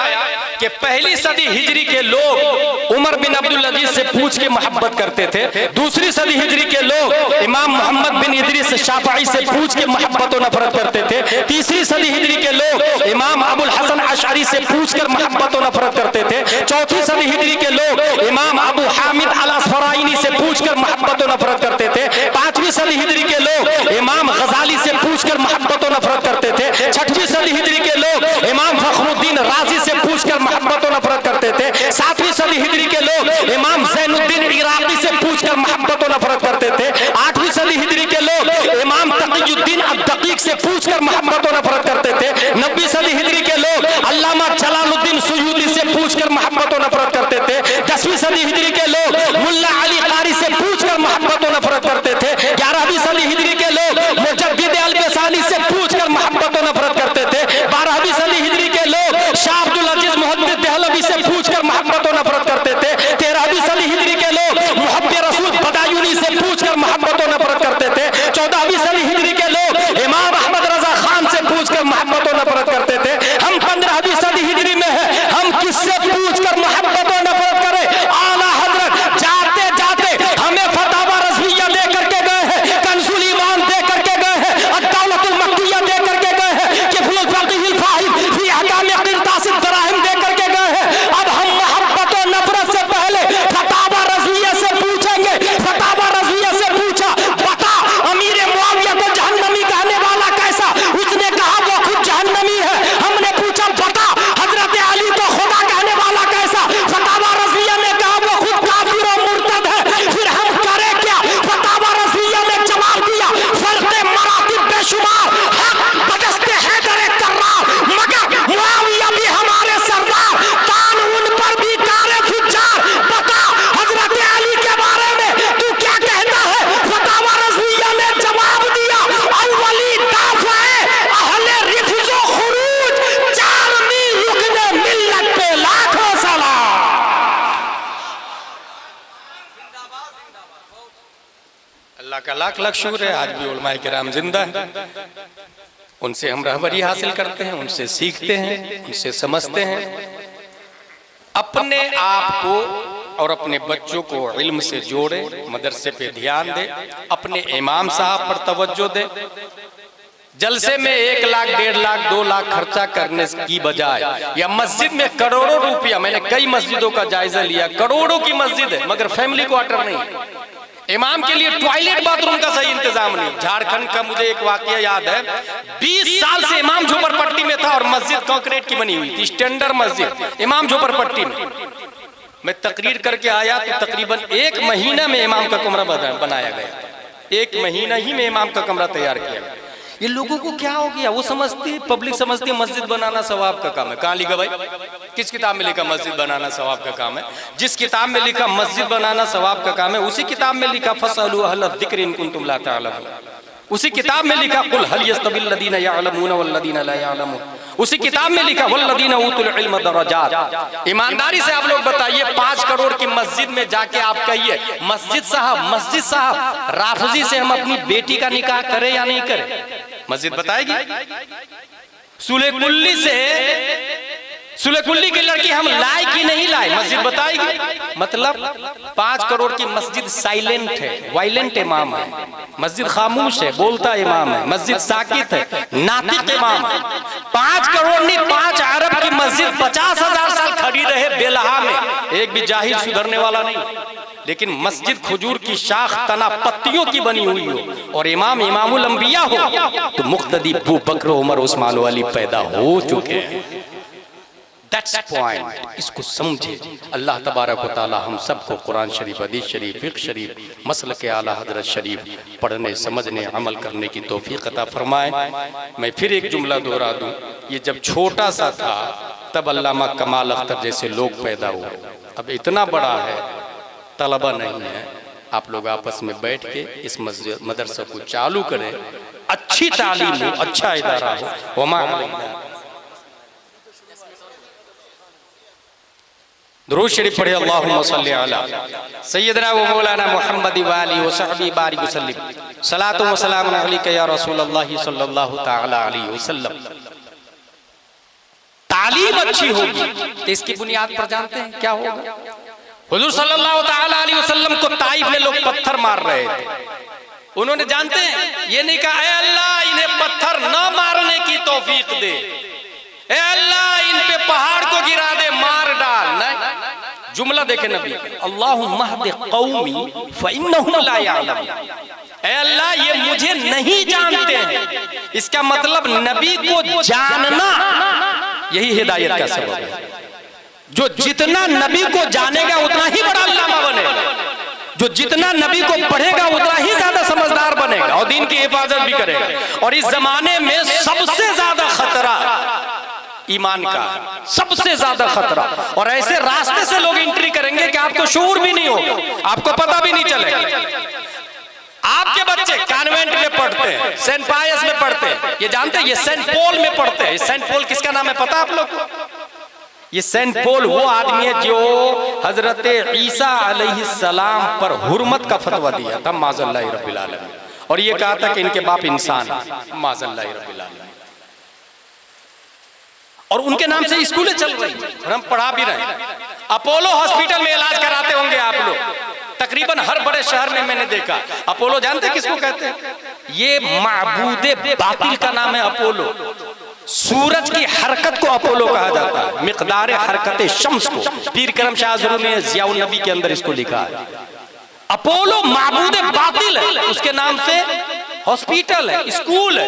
A: कि पहली सदी हिजरी के लोग उमर बिन अब्दुल अजीज से पूछ के मोहब्बत करते थे। दूसरी सदी हिजरी के लोग इमाम मोहम्मद बिन इदरीस शाफई से पूछ के मोहब्बत और नफरत करते थे। तीसरी सदी हिजरी के लोग इमाम अबुल हसन अशअरी से पूछकर मोहब्बत और नफरत करते थे। चौथी सदी हिजरी के लोग इमाम अबू हामिद अल असफराइनी से पूछकर मोहब्बत और नफरत करते थे। पांचवी सदी हिजरी के लोग इमाम गजाली से पूछकर मोहब्बत और नफरत करते थे। छठवीं सदी हिजरी के लोग इमाम फखरुद्दीन राजी से पूछकर मोहब्बत और नफरत करते थे। सातवीं सदी हिजरी के लोग इमाम ज़ैनुद्दीन इराकी से पूछकर मोहब्बत और नफरत करते थे। आठवीं सदी हिजरी के लोग इमाम तकीयुद्दीन अद-दकीक से पूछकर मोहब्बत और नफरत करते थे। 90वीं सदी हिजरी के लोग अल्लामा जलालुद्दीन सुयूती से पूछकर मोहब्बत और नफरत करते थे। 10वीं सदी हिजरी के लोग मुल्ला अली कारी से पूछकर मोहब्बत और नफरत करते थे। 11वीं सदी हिजरी के लोग मुजद्दिद अल-बेसानी से पूछकर मोहब्बत और नफरत करते थे। 12वीं सदी हिजरी के लोग शाह अब्दुल अजीज मुहद्दिस देहलवी से पूछकर मोहब्बत और नफरत करते थे। 13वीं सदी हिजरी के लोग मुहब्बे रसूल बदायूनी से पूछकर मोहब्बत और नफरत करते थे। 14वीं सदी हिजरी के लोग इमाम अहमद रजा खान से पूछकर मोहब्बत और नफरत करते थे। हम 15वीं सदी हिजरी में है, हम किससे पूछकर मोहब्बत और नफरत करें? आला हजरत जाते जाते हमें फतावा रज़विया दे करके गए हैं, कंजुल ईमान दे करके गए हैं, अद-दौलतुल मक्किया दे करके गए हैं, किफ़ुल फ़क़ीहुल फ़ाहिम फ़ी अहकाम क़िरतासिद दराहिम दे करके गए हैं। अब हम मोहब्बत और नफरत से पहले फतावा रज़विया से पूछेंगे। फतावा रज़विया से पूछा, बता अमीर मुआविया को जहन्नमी कहने वाला कैसा? उसने कहा वो खुद जहन्नमी है। हमने पूछा, बता हजरत अली को खुदा कहने वाला कैसा? फतावा रज़विया ने कहा वो खुद काफिर और मुर्तद है। फिर हम करें क्या? फतावा रज़विया ने जवाब दिया, फर्क़े मरातिब बेशुमार, हक बदस्ते हैदर कर्रार, मगर मुआविया भी हमारे सरदार, तान उन पर भी कारे फुज्जार। बता हजरत अली के बारे में तू क्या कहता है? फतावा रज़विया ने जवाब दिया, अव्वली दाफ़े अहले रिफ्ज़ व खुरूज, चारमी रुकने मिल्लत पे लाखों सलाम। अल्लाह का लाख लाख शुक्र है, आज भी उलमाए किराम जिंदा है। उनसे हम रहबरी हासिल करते हैं, उनसे सीखते हैं, उनसे समझते हैं। अपने आप को और अपने बच्चों को इल्म से जोड़े, मदरसे पे ध्यान दे, अपने इमाम साहब पर तवज्जो दे। जलसे में 1 लाख 1.5 लाख 2 लाख खर्चा करने की बजाय या मस्जिद में करोड़ों रुपया, मैंने कई मस्जिदों का जायजा लिया, करोड़ों की मस्जिद है मगर फैमिली क्वार्टर नहीं है। इमाम के लिए टॉयलेट बाथरूम का सही इंतजाम नहीं। झारखंड का मुझे एक वाकया याद है, 20 साल से इमाम झोपड़पट्टी में था और मस्जिद कंक्रीट की बनी हुई थी, स्टैंडर्ड मस्जिद इमाम झोपड़पट्टी में। मैं तकरीर करके आया तो तकरीबन 1 महीना में इमाम का कमरा बनाया गया। 1 महीना ही में इमाम का कमरा तैयार किया। ये लोगों को क्या हो गया? वो समझती, पब्लिक समझती है मस्जिद बनाना सवाब का काम है। कहाँ लिखा भाई? किस किताब में लिखा मस्जिद बनाना सवाब का काम है? जिस किताब में लिखा मस्जिद बनाना सवाब का काम है, उसी किताब में लिखा फसअलू अहल ज़िक्र इन कुंतुम ला तअलमून। उसी किताब में लिखा कुल हल यस्तविल लदीना यअलमून वल लदीना ला यअलमून। उसी किताब में लिखा वल लदीना ऊतुल इल्म दरजात। ईमानदारी से आप लोग बताइए, 5 करोड़ की मस्जिद में जाके आप कहिए, मस्जिद साहब राफजी से हम अपनी बेटी का निकाह करें या नहीं करें? मस्जिद बताएगी? सुलेकुल्ली की लड़की हम लाए कि नहीं लाए, मस्जिद बताएगी। मतलब 5 करोड़ की मस्जिद साइलेंट है, वायलेंट इमाम है। मस्जिद खामोश है, बोलता इमाम है। मस्जिद साकित है, नातिक इमाम है। 5 करोड़ नहीं, 5 अरब की मस्जिद 50,000 साल खड़ी रहे बेलहा में, एक भी जाहिर सुधरने वाला नहीं। लेकिन मस्जिद खजूर की शाख तना पत्तियों की बनी हुई हो और इमाम इमामुल अंबिया हो तो मुक्तदी अबू बकर उमर उस्मान वाली पैदा हो चुके हैं। That's point, इसको समझे। अल्लाह तबारक व तआला हम सबको कुरान शरीफ, हदीस शरीफ, फिक़्ह शरीफ, मसलक आला हज़रत शरीफ पढ़ने, समझने, अमल करने की तौफीक अता फरमाए। मैं फिर एक जुमला दोहरा दूं, ये जब छोटा सा था तब अल्लामा कमाल अख्तर जैसे लोग पैदा हुए। अब इतना बड़ा है, तलबा नहीं है। आप लोग आपस में बैठ के इस मदरसा को चालू करें, अच्छी तालीम हो, अच्छा इदारा हो। वमा दुरूद शरीफ पढ़े, अल्लाहुम्मा सल्ली अला सय्यदना व मौलाना मुहम्मद व आलिहि व सहबी बारिक वसल्लिम। सलातो व सलाम अलैका या रसूलल्लाह सल्लल्लाहु तआला अलैहि वसल्लम। तालीम अच्छी होगी तो इसकी बुनियाद पर जानते हैं क्या होगा? हुजूर सल्लल्लाहु तआला अलैहि वसल्लम को ताइफ में लोग पत्थर मार रहे थे, उन्होंने जानते हैं ये नहीं कहा ऐ अल्लाह इन्हें पत्थर न मारने की तौफीक दे, ऐ अल्लाह इन पे पहाड़ को गिरा दे, मार डाल। नहीं, जुमला देखे नबी, अल्लाहुम्मा हदि कौमी फइन्नहुम ला यअलमून। ऐ अल्लाह ये मुझे नहीं जानते हैं, इसका मतलब नबी को जानना यही हिदायत का सबब है। जो जितना नबी को जानेगा उतना ही बड़ा अल्लामा बनेगा, जो जितना नबी को पढ़ेगा उतना ही ज्यादा समझदार बनेगा और दीन की हिफाजत भी करेगा। और इस जमाने में सबसे ज्यादा खतरा ईमान का, सबसे ज्यादा खतरा। और ऐसे रास्ते से लोग एंट्री करेंगे कि आपको शऊर भी नहीं होगा, आपको पता भी नहीं चलेगा। आपके बच्चे कॉन्वेंट में पढ़ते हैं, सेंट पायस में पढ़ते हैं, ये जानते हैं ये सेंट पॉल में पढ़ते हैं। सेंट पॉल किसका नाम है पता आप लोग को? ये सेंट पॉल वो आदमी है जो हजरत ईसा अलैहिस्सलाम पर हुर्मत का फतवा दिया था माज़ल्लाहि रब्बिल आलमीन, और ये कहा था कि इनके बाप इंसान है माज़ल्लाहि रब्बिल आलमीन। और उनके नाम से स्कूलें चल रही और हम पढ़ा भी रहे हैं। अपोलो हॉस्पिटल में इलाज कराते होंगे आप लोग, तकरीबन हर बड़े शहर में मैंने देखा। अपोलो जानते किसको कहते हैं? ये माबूदे बातिल का नाम है अपोलो। सूरज की हरकत को अपोलो कहा जाता है, मिकदार हरकत शम्स को। पीर करम शाह ज़रूरी ने ज़ियाउन नबी के अंदर इसको लिखा है। अपोलो माबूदे बातिल है, उसके नाम से हॉस्पिटल है, स्कूल है,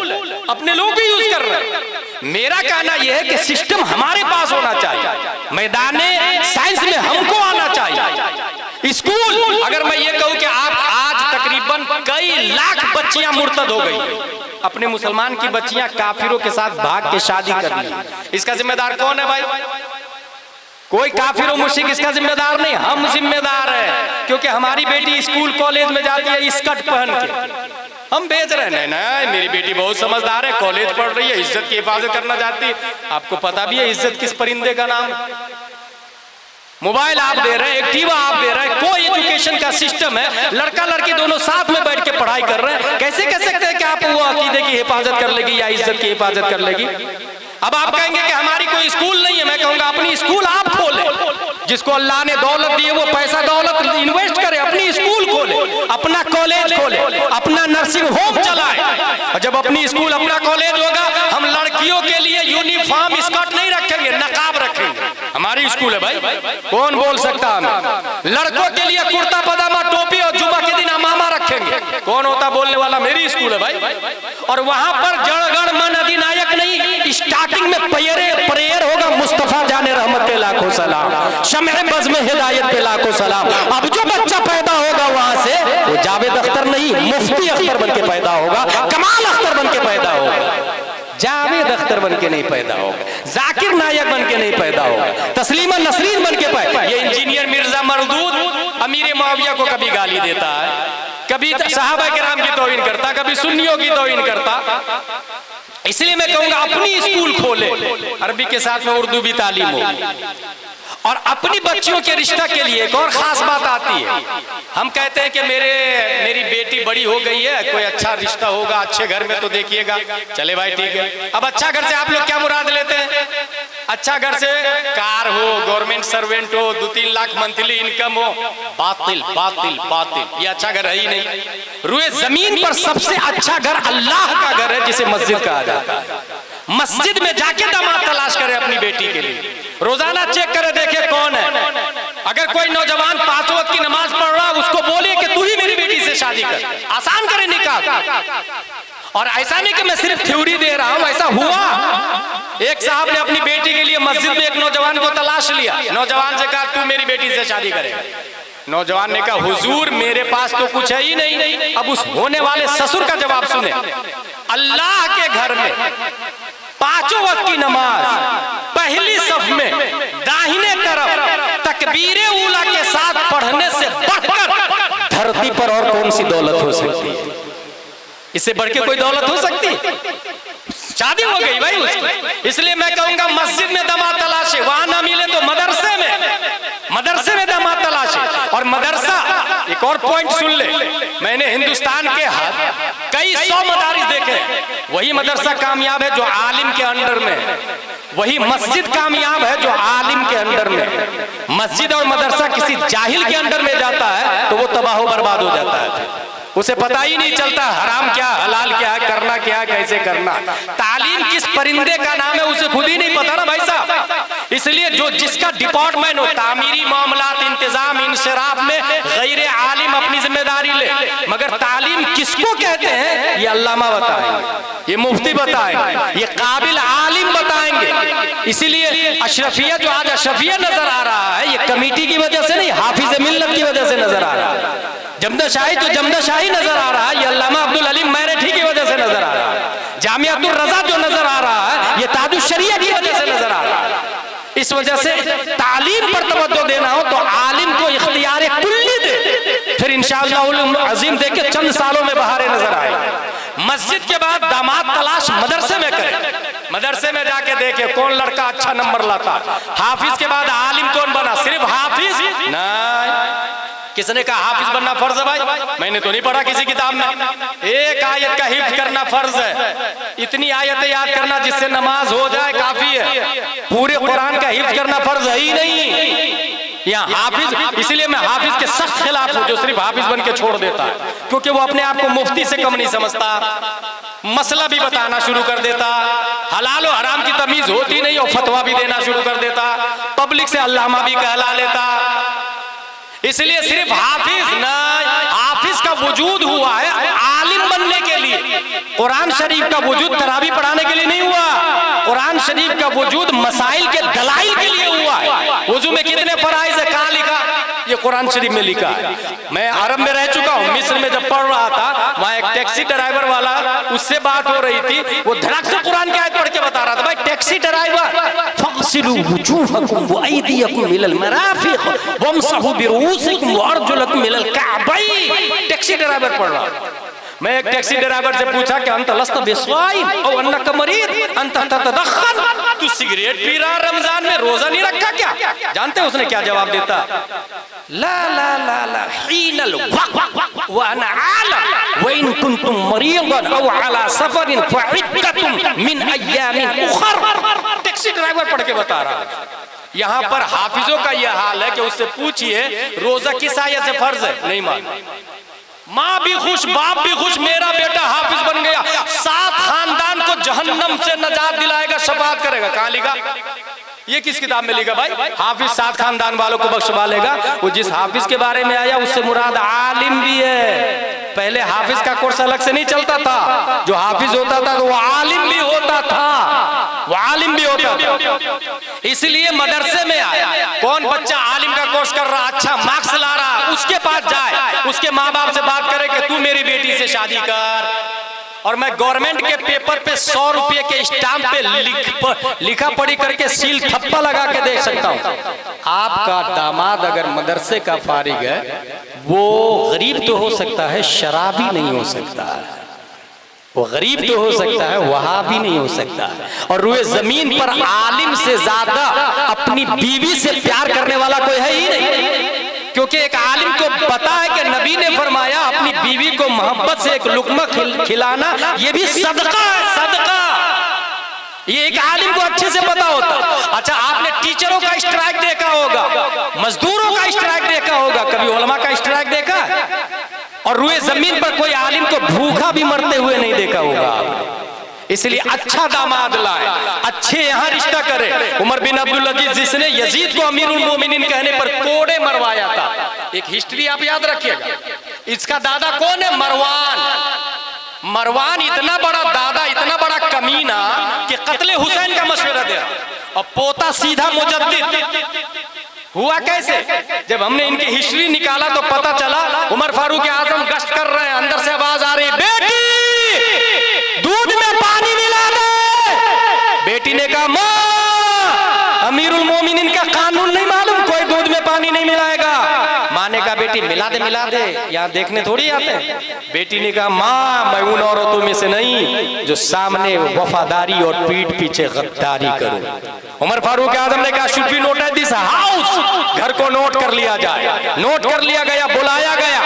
A: अपने लोग भी यूज कर रहे हैं। मेरा कहना यह है कि सिस्टम हमारे पास होना चाहिए, मैदाने साइंस में हमको आना चाहिए। स्कूल, अगर मैं ये कहूं कि आप आज तकरीबन कई लाख बच्चियां मुर्तद हो गई, अपने मुसलमान की बच्चियां काफिरों के साथ भाग के शादी कर ली, इसका जिम्मेदार कौन है भाई? कोई काफिर और मुश्रिक इसका जिम्मेदार नहीं, हम जिम्मेदार है। क्योंकि हमारी बेटी स्कूल कॉलेज में जाती है स्कर्ट पहन के, हम भेज रहे हैं। नहीं, मेरी बेटी बहुत समझदार है, कॉलेज पढ़ रही है, इज्जत की हिफाजत करना चाहती है। आपको पता भी है इज्जत किस परिंदे का नाम है? मोबाइल आप दे रहे हैं, एक्टिवा आप दे रहे हैं, कोई एजुकेशन का सिस्टम है, लड़का लड़की दोनों साथ में बैठ के पढ़ाई कर रहे हैं। कैसे कह सकते हैं कि आप वो अकीदे की हिफाजत कर लेगी या इज्जत की हिफाजत कर लेगी? अब आप कहेंगे कि हमारी कोई स्कूल नहीं है, मैं कहूंगा अपनी स्कूल आप खोले। जिसको अल्लाह ने दौलत दी है वो पैसा दौलत इन्वेस्ट करे, अपनी स्कूल खोले, अपना कॉलेज खोले, अपना नर्सिंग होम चलाए। और जब अपनी स्कूल अपना कॉलेज होगा, हम लड़कियों के लिए यूनिफॉर्म स्कर्ट नहीं रखेंगे, नकाब रखेंगे। हमारी स्कूल है भाई, कौन बोल सकता हमें? लड़कों के लिए कुर्ता पजामा टोपी और जुमा के दिन अमामा रखेंगे, कौन होता बोलने वाला? मेरी स्कूल है भाई। और वहां पर जड़गण मन अधिनायक नहीं, स्टार्टिंग में प्रेयर होगा, मुस्तफा जाने रहमत पे लाखों सलाम, शम्ह बज़्म में हिदायत पे लाखों सलाम। अब जो बच्चा पैदा होगा वहां से वो जावेद अख्तर नहीं, मुफ्ती अख्तर बन के पैदा होगा, कमाल अख्तर बन के पैदा होगा, जावेद अख्तर बन के नहीं पैदा होगा, जाकिर नायक बन के नहीं पैदा होगा, तस्लीमा नसरीन बन के पैदा। ये इंजीनियर मिर्जा मरदूद अमीर मुआविया को कभी गाली देता है, कभी सहाबा किराम की तौहीन करता, कभी सुन्नियों की तौहीन करता। इसलिए मैं कहूंगा अपनी स्कूल खोले, अरबी के साथ में उर्दू भी तालीम हो। और अपनी बच्चियों के रिश्ता के लिए एक और खास बात आती है, हम कहते हैं कि मेरी बेटी बड़ी हो गई है, कोई अच्छा रिश्ता होगा अच्छे घर में तो देखिएगा। चले भाई ठीक है। अब अच्छा घर से आप लोग क्या मुराद लेते हैं? अच्छा घर से कार हो, गवर्नमेंट सर्वेंट हो, 2-3 लाख मंथली इनकम हो। बातिल बातिल बातिल, ये अच्छा घर है ही नहीं। रुए जमीन पर सबसे अच्छा घर अल्लाह का घर है, जिसे मस्जिद कहा जाता है। मस्जिद में जाके दामाद तलाश करे अपनी बेटी के लिए, रोजाना चेक करे देखे कौन है। अगर कोई नौजवान 5 वक्त की नमाज पढ़ रहा है, उसको बोले कि तू ही मेरी बेटी से शादी कर, आसान करे निकाह। और ऐसा नहीं कि मैं सिर्फ थ्योरी दे रहा हूं, ऐसा हुआ। एक साहब ने अपनी बेटी के लिए मस्जिद में एक नौजवान को तलाश लिया, नौजवान से कहा तू मेरी बेटी से शादी करेगा। नौजवान ने कहा हुजूर मेरे पास तो कुछ है ही नहीं। अब उस होने वाले ससुर का जवाब सुने, अल्लाह के घर में 5 वक्त की नमाज पहली सफ में दाहिने तरफ तकबीरे उला के साथ पढ़ने से बढ़कर धरती पर और कौन सी दौलत हो सकती है? इससे बढ़ के कोई दौलत हो सकती है? शादी हो गई भाई उसकी। इसलिए मैं कहूंगा मस्जिद में दामाद तलाशे, वहां ना मिले तो मदरसे में दामाद तलाशे। और मदरसा एक एक और पॉइंट सुन ले, मैंने हिंदुस्तान के कई 100 मदारिस देखे, वही मदरसा कामयाब है जो आलिम के अंडर में है, वही मस्जिद कामयाब है जो आलिम के अंडर में है। मस्जिद और मदरसा किसी जाहिल के अंडर में जाता है तो वो तबाह बर्बाद हो जाता है, उसे पता ही नहीं चलता हराम क्या हलाल क्या है, करना क्या है, कैसे करना। तालीम किस परिंदे का नाम है उसे खुद ही नहीं पता ना भाई साहब। इसलिए जो जिसका डिपार्टमेंट हो, तामीरी मामलात, इंतजाम, इंसराफ में गैर आलिम अपनी जिम्मेदारी ले, मगर तालीम किसको कहते हैं ये अल्लामा बताएंगे, ये मुफ्ती बताएंगे, ये काबिल आलिम बताएंगे। इसीलिए अशरफिया जो आज अशरफिया नजर आ रहा है, ये कमेटी की वजह से नहीं, हाफिज मिल्लत की वजह से नजर आ रहा है। जमदाशाही तो जमदाशाही नजर आ रहा है, ये अल्लामा अब्दुल अलीम मैरठी की वजह से नजर आ रहा है। जामियातुर रजा जो नजर आ रहा है, ये ताजुश शरिया की वजह से नजर आ रहा है। इस वजह से तालीम पर तवज्जो देना हो तो आलिम को इख्तियार कुल्ली दे, फिर इंशाअल्लाह अजीम देखे चंद सालों में बहारें नजर आए। मस्जिद के बाद दामाद तलाश मदरसे में करें, मदरसे में जाके देखे कौन लड़का अच्छा नंबर लाता। हाफिज के बाद आलिम कौन बना, सिर्फ हाफिज नहीं। किसने कहा हाफिज बनना फर्ज है भाई? मैंने तो नहीं पढ़ा किसी किताब में। एक आयत का हिफ्ज करना फर्ज है, इतनी आयतें याद करना जिससे नमाज हो जाए काफी है। पूरे कुरान का हिफ्ज करना फर्ज है ही नहीं। यहाँ हाफिज, इसलिए मैं हाफिज के सख्त खिलाफ हूँ जो सिर्फ हाफिज बन के छोड़ देता है, क्योंकि वो अपने आप को मुफ्ती से कम नहीं समझता, मसला भी बताना शुरू कर देता, हलाल और हराम की तमीज होती नहीं और फतवा भी देना शुरू कर देता, पब्लिक से अल्लामा भी कहला लेता। इसलिए सिर्फ हाफिज नहीं, हाफिज का वजूद हुआ है आलिम बनने के लिए। कुरान शरीफ का वजूद तरावी पढ़ाने के लिए नहीं हुआ, कुरान शरीफ का वजूद मसाइल के दलाइल के लिए हुआ है। वजू में कितने फराइज है, कहाँ लिखा? ये कुरान शरीफ में लिखा है। मैं अरब में रह चुका हूँ, मिस्र में जब पढ़ रहा था, वहाँ एक टैक्सी ड्राइवर वाला, उससे बात हो रही थी, वो धड़क से कुरान की आयत पढ़ के बता रहा था, भाई टैक्सी ड्राइवर फग़सिलू वुजूहकुम व अयदियकुम इलल मराफ़िक़ वम्सहू बिरुऊसिकुम व अर्जुलकुम इलल कअबैन। टैक्सी ड्राइवर पढ़ रहा। मैं एक टैक्सी ड्राइवर से पूछा कि अंत लस्त बिस्वाइम औ अन्नक मरीद अंत ततदखन, तू सिगरेट पी रहा रमजान में, रोजा नहीं रखा क्या? जानते हैं उसने क्या जवाब देता? ला ला ला ला हीनल वक्त व अना आलम व इन कुंतुम मरीदन औ अला सफरिन फइद्दतुम मिन अय्यामिन उखर। टैक्सी ड्राइवर पढ़ के बता रहा है। यहाँ पर हाफिजों का यह हाल है कि उससे पूछिए रोजा किस आयत से फर्ज है, नहीं मान। माँ भी खुश, बाप भी खुश, मेरा बेटा हाफिज बन गया, 7 खानदान को जहन्नम से नजात दिलाएगा, शफाअत करेगा। कहाँ लिखा? ये किस किताब में लिखा भाई? हाफिज 7 खानदान वालों को बख्शवा लेगा। वो जिस हाफिज के बारे में आया उससे मुराद आलिम भी है। पहले हाफिज का कोर्स अलग से नहीं चलता था, जो हाफिज होता था तो वो आलिम भी होता था, वो आलिम भी होता था। इसलिए मदरसे में आया, कौन बच्चा आलिम का कोर्स कर रहा, अच्छा मार्क्स ला रहा, उसके पास जाए, उसके माँ बाप से बात करे कि तू मेरी बेटी से शादी कर। और मैं गवर्नमेंट के पेपर पे 100 रुपये के स्टाम्प पे लिखा पढ़ी करके सील थप्पा लगा के देख सकता हूँ। आपका दामाद अगर मदरसे का फारिग है, वो गरीब तो हो सकता है, शराबी नहीं हो सकता है। वो गरीब तो हो सकता है, वहाबी नहीं हो सकता। और रुए जमीन पर आलिम से ज्यादा अपनी बीवी से प्यार करने वाला कोई है ही नहीं, क्योंकि एक आलिम को पता है कि नबी ने फरमाया अपनी बीवी को मोहब्बत से एक लुकमा खिलाना ये भी सदका है, सदका। ये एक आलिम को अच्छे से पता होता। अच्छा, आपने टीचरों का स्ट्राइक देखा होगा, मजदूरों का स्ट्राइक देखा होगा, कभी उलमा का स्ट्राइक देखा? और रुए जमीन पर कोई आलिम को भूखा भी मरते हुए नहीं देखा होगा। इसलिए अच्छा दामाद लाए, अच्छे यहाँ रिश्ता करे। उमर बिन अब्दुल अजीज जिसने यजीद को अमीरुल मोमिनीन कहने पर कोड़े मरवाया था, एक हिस्ट्री आप याद रखिएगा। इसका दादा कौन है? मरवान। मरवान इतना बड़ा दादा, इतना बड़ा कमीना कि कत्ले हुसैन का मशवरा दे रहा, और पोता सीधा मुजद्दिद हुआ। कैसे? जब हमने इनकी हिस्ट्री निकाला तो पता चला उमर फारूक आजम गश्त कर रहे हैं, अंदर से आवाज आ रही, बेटी दूध में पानी मिला दे। बेटी ने कहा माँ, अमीरुल मोमिनीन का कानून नहीं मालूम, कोई दूध में पानी नहीं मिलाएगा। माँ ने कहा बेटी मिला दे, यहाँ देखने थोड़ी आते हैं। बेटी ने कहा माँ, मैं उन औरतों में से नहीं जो सामने वफादारी और पीठ पीछे गद्दारी करूं। उमर फारूक आजम ने कहा should be noted this house, घर को नोट कर लिया जाए। नोट कर लिया गया, बुलाया गया।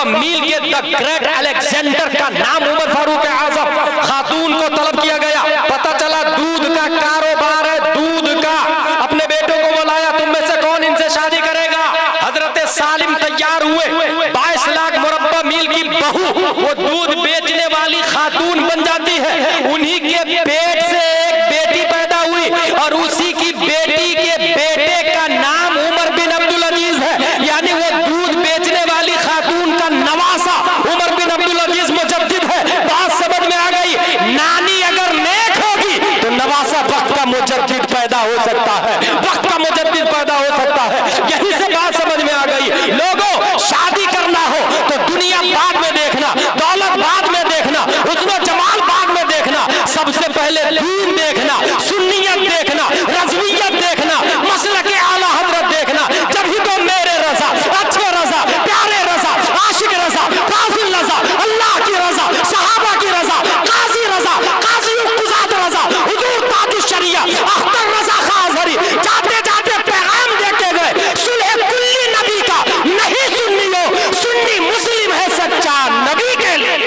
A: मुरब्बा मील के द ग्रेट अलेक्जेंडर का नाम उमर फारूक आजम खातून को तलब किया गया। पता चला दूध का कारोबार है, दूध का। अपने बेटों को बुलाया, तुम में से कौन इनसे शादी करेगा? हजरत सालिम तैयार हुए। 22 लाख मुरब्बा मील की बहू वो दूध बेचने वाली खातून बन जाती है। उन्हीं के पेट से एक बेटी पैदा हुई और उसी की बेटी के बेटे का नाम उमर बिन अब्दुल अजीज है। यानी वो दूध बेचने वाली खातून का नवासा उमर बिन अब्दुल अजीज मुजद्दिद है। बात समझ में आ गई? नानी अगर नेक होगी तो नवासा वक्त का मुजद्दिद पैदा हो सकता है, वक्त का मुजद्दिद पैदा हो सकता है। यही से बात समझ में आ गई। लोगों, शादी करना हो तो दुनिया बाद में देखना, दौलत बाद में देखना, हुस्न जमाल बाद में देखना, सबसे पहले दीन देखना, सुन्नियत देखना, रज़वियत देखना, मसलक आला हज़रत देखना। जब ही तो मेरे रज़ा, अच्छे रज़ा, प्यारे रज़ा, आशिक रज़ा, कासिल रज़ा, अल्लाह की रज़ा, सहाबा की रज़ा, काजी रज़ा, काजी उक़्क़ुज़ात रज़ा, हुज़ूर ताजुश शरिया अख्तर रज़ा खां अज़हरी जाते जाते पैगाम देके गए, सुलह कुल्ली नबी का नहीं सुन्नियों, सुन्नी मुस्लिम है सच्चा नबी के लिए।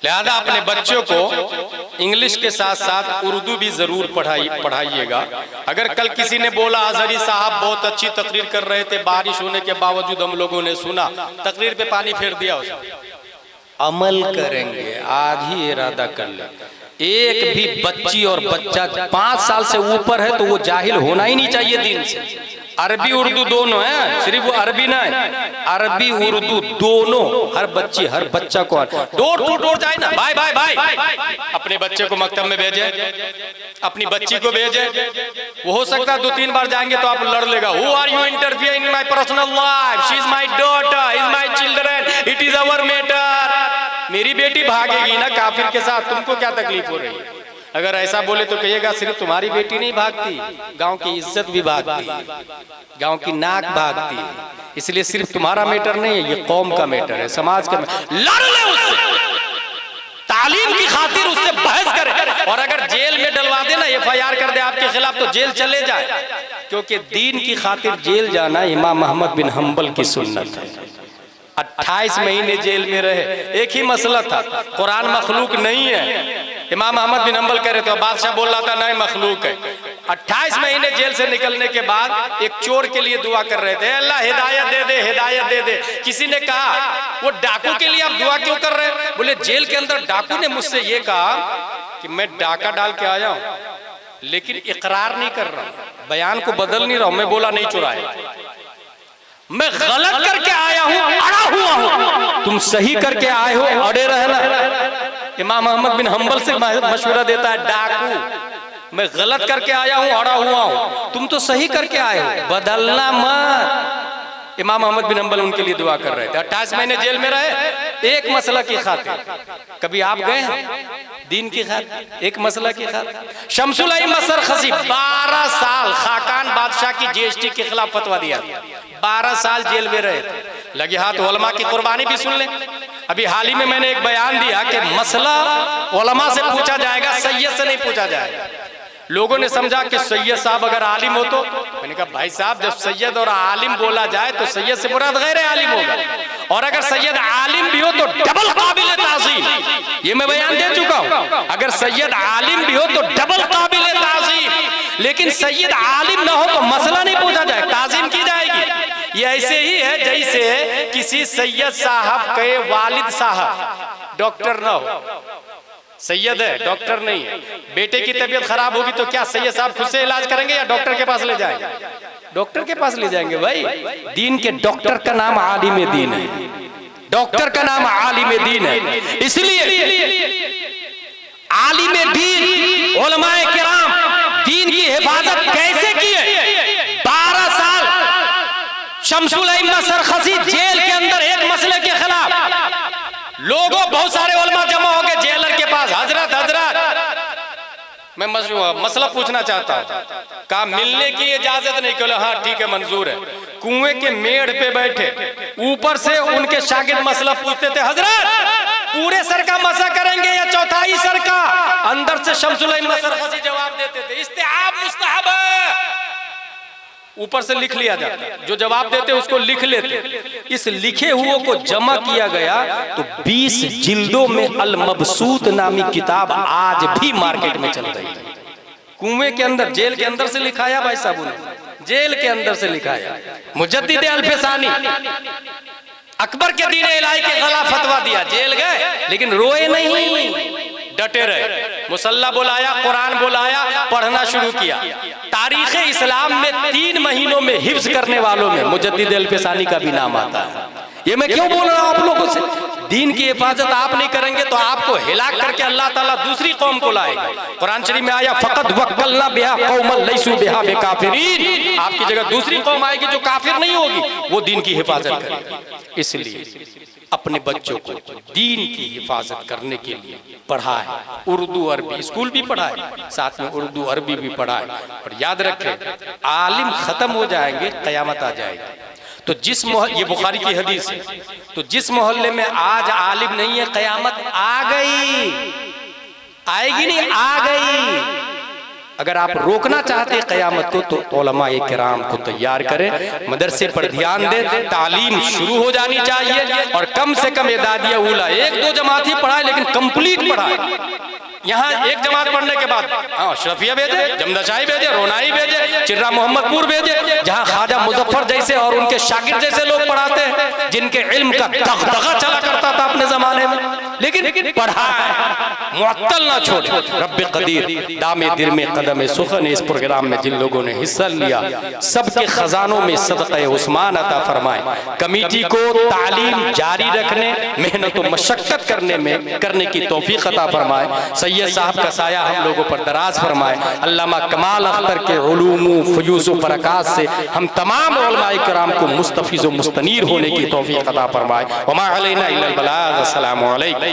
A: लिहाजा अपने बच्चों को इंग्लिश के साथ साथ उर्दू भी जरूर पढ़ाइएगा। अगर कल किसी ने बोला अज़हरी साहब बहुत अच्छी तकरीर कर रहे थे, बारिश होने के बावजूद हम लोगों ने सुना, तकरीर पे पानी फेर दिया, उसने अमल करेंगे, आज ही इरादा कर ले। एक भी बच्ची और बच्चा 5 साल से ऊपर है तो वो जाहिल होना ही नहीं चाहिए दीन से। अरबी उर्दू दोनों है, सिर्फ वो अरबी ना है, अरबी उर्दू दोनों। हर बच्ची हर बच्चा को डोर टू डोर जाए ना, भाई भाई भाई अपने बच्चे को मकतब में भेजे, अपनी बच्ची को भेजे। वो हो सकता है 2-3 बार जाएंगे तो आप लड़ लेगा, who are you interfere in my personal life, she is my daughter, is my children, it is our matter. मेरी बेटी भागेगी ना काफिर के साथ, तुमको क्या तकलीफ हो रही है? अगर ऐसा बोले तो कहिएगा सिर्फ तुम्हारी बेटी नहीं भागती, गांव की इज्जत भी भागती, गांव की नाक भागती। इसलिए सिर्फ तुम्हारा मैटर नहीं है, ये कौम का मैटर है, समाज का। लड़ ले उससे, तालीम की खातिर उससे बहस करे, और अगर जेल में डलवा दे ना, FIR कर दे आपके खिलाफ, तो जेल चले जाए। क्योंकि दीन की खातिर जेल जाना इमाम अहमद बिन हम्बल की सुन्नत है। 28 महीने जेल में रहे, एक ही मसला था, कुरान मखलूक नहीं है। इमाम अहमद बिन हम्बल कह रहे थे, बादशाह बोल रहा था नहीं मखलूक है। 28 महीने जेल से निकलने के बाद एक चोर के लिए दुआ कर रहे थे, अल्लाह हिदायत दे दे, हिदायत दे दे। किसी ने कहा वो डाकू के लिए आप दुआ क्यों कर रहे हैं? बोले जेल के अंदर डाकू ने मुझसे ये कहा कि मैं डाका डाल के आया हूँ, लेकिन इकरार नहीं कर रहा हूँ, बयान को बदल नहीं रहा हूँ। मैं बोला नहीं चुराया, मैं गलत करके आया हूँ, अड़ा हुआ हूँ। तुम सही करके आए हो, अड़े रहना। इमाम अहमद बिन हम्बल से मशवरा देता है डाकू, मैं गलत करके आया हूँ, अड़ा हुआ हूँ, तुम तो सही करके आए हो, बदलना मत। इमाम अहमद बिन हम्बल उनके लिए दुआ कर रहे थे। 28 महीने जेल में रहे, एक मसला की खातिर। कभी आप गए हैं दीन की खातिर, एक मसला की खातिर? शमसुल अइम्मा सरखसी 12 साल खाकान बादशाह की GST के खिलाफ फतवा दिया, 12 साल जेल में रहे। लगे हाथ उलमा की कुर्बानी भी सुन ले। अभी हाल ही में मैंने एक बयान दिया कि मसला उलमा से पूछा जाएगा, सैयद से नहीं पूछा जाएगा। लोगों ने समझा कि सैयद साहब अगर आलिम हो तो, मैंने कहा भाई साहब जब सैयद और आलिम बोला जाए तो सैयद से मुराद गैर आलिम होगा, और अगर सैयद आलिम भी हो तो डबल काबिल ताज़ीम। ये मैं बयान दे चुका हूँ, अगर सैयद आलिम भी हो तो डबल काबिल ताज़ीम, लेकिन सैयद आलिम ना हो तो मसला नहीं पूछा जाए, ताज़ीम की जाएगी। ये ऐसे ही है जैसे किसी सैयद साहब के वालिद साहब डॉक्टर ना हो, सैयद है डॉक्टर नहीं है, बेटे की तबीयत खराब होगी तो क्या सैयद साहब खुद से इलाज करेंगे या डॉक्टर के पास ले जाएंगे? डॉक्टर के पास ले जाएंगे। भाई दीन के डॉक्टर का नाम आलिम दीन है, डॉक्टर का नाम आलिम दीन है। इसलिए आलिम दीन उलमाए किराम दीन की हिफाजत कैसे किए? 12 साल शमसुल अइम्मा सरखसी जेल के अंदर एक मसले के खिलाफ लोगों बहुत सारे उलमा जमा हो गए जेलर के पास, हजरत मैं मसला पूछना चाहता हूँ। कहा मिलने की इजाजत नहीं, कहले हाँ ठीक है मंजूर है। कुएं के मेड़ पे बैठे, ऊपर से उनके शागिर्द मसला पूछते थे, हजरत पूरे सर का मसा करेंगे या चौथाई सर का? अंदर से शमसुल सरखसी जवाब देते थे, इस्तेआब मुस्तहब है। ऊपर से लिख लिया जाता, जो जवाब देते उसको लिख लेते। इस लिखे हुए को जमा किया गया तो 20 जिल्दों में अल मबसूत नामी किताब आज भी मार्केट में चल रही है। कुएं के अंदर, जेल के अंदर से लिखाया भाई साहब ने, जेल के अंदर से लिखाया। मुजद्दिद अल-फसानी अकबर के दीन इलाही के खिलाफ फतवा दिया, जेल गए लेकिन रोए नहीं, डटे रहे। मुसल्ला बुलाया, कुरान बुलाया, पढ़ना शुरू किया। तारीख इस्लाम में 3 महीनों में हिफ्ज करने वालों में मुजद्दिद अल-फसानी का भी नाम आता है। ये मैं क्यों बोल रहा हूं आप लोगों से? दीन की हिफाजत आप नहीं करेंगे तो आपको हिलाक करके अल्लाह ताला दूसरी कौम को लाएगा। कुरान शरीफ में आया फकत वक्कलना बिहा कौमन लैसू बिहा बेकाफिरीन, आपकी जगह दूसरी कौम आएगी जो काफिर नहीं होगी, वो दीन की हिफाजत करेगी। इसलिए अपने बच्चों को दीन की हिफाजत करने के लिए पढ़ाए। उर्दू अरबी स्कूल भी पढ़ाए, साथ में उर्दू अरबी भी पढ़ाए। और याद रखें, आलिम खत्म हो जाएंगे, कयामत आ जाएगी। तो जिस ये बुखारी की हदीस है, तो जिस मोहल्ले में आज आलिम नहीं है, कयामत आ गई। आएगी नहीं, आ गई। अगर आप रोकना चाहते कयामत को तो उलमाए किराम को तैयार करें, मदरसे पर ध्यान दें, तालीम शुरू हो जानी चाहिए। और कम से कम एदादिया उला 1-2 जमात ही पढ़ाए, लेकिन कंप्लीट पढ़ाए। यहाँ एक जमात पढ़ने के बाद अशरफिया भेजे, जमदशाही भेजे, रोनाई भेजे, चिर्रा मोहम्मदपुर भेजे, जहाँ ख्वाजा मुजफ्फर जैसे और उनके शागिर्द जैसे लोग पढ़ाते हैं, जिनके इल्म का दगदगा चला करता था अपने जमाने में, लेकिन पढ़ाए, मुअत्तल ना छोड़े। रब्बे कदीर दामे दिर में कदम सुखन, इस प्रोग्राम में जिन लोगों ने हिस्सा लिया सबके खजानों में सदक़े उस्मान अता फरमाए। कमेटी को तालीम जारी रखने, मेहनत व मशक्कत करने की तौफीक अता फरमाए। सैयद साहब का साया हम लोगों पर दराज फरमाए। अल्लामा कमाल अख्तर के उलूम फयूज़ व बरक़ात से हम तमाम उलमाए किराम को मुस्तफ़ीज़ व मुस्तनीर होने की तौफीक अता फरमाए। वमा अलैना इल्लल बलाग। अस्सलामु अलैकुम।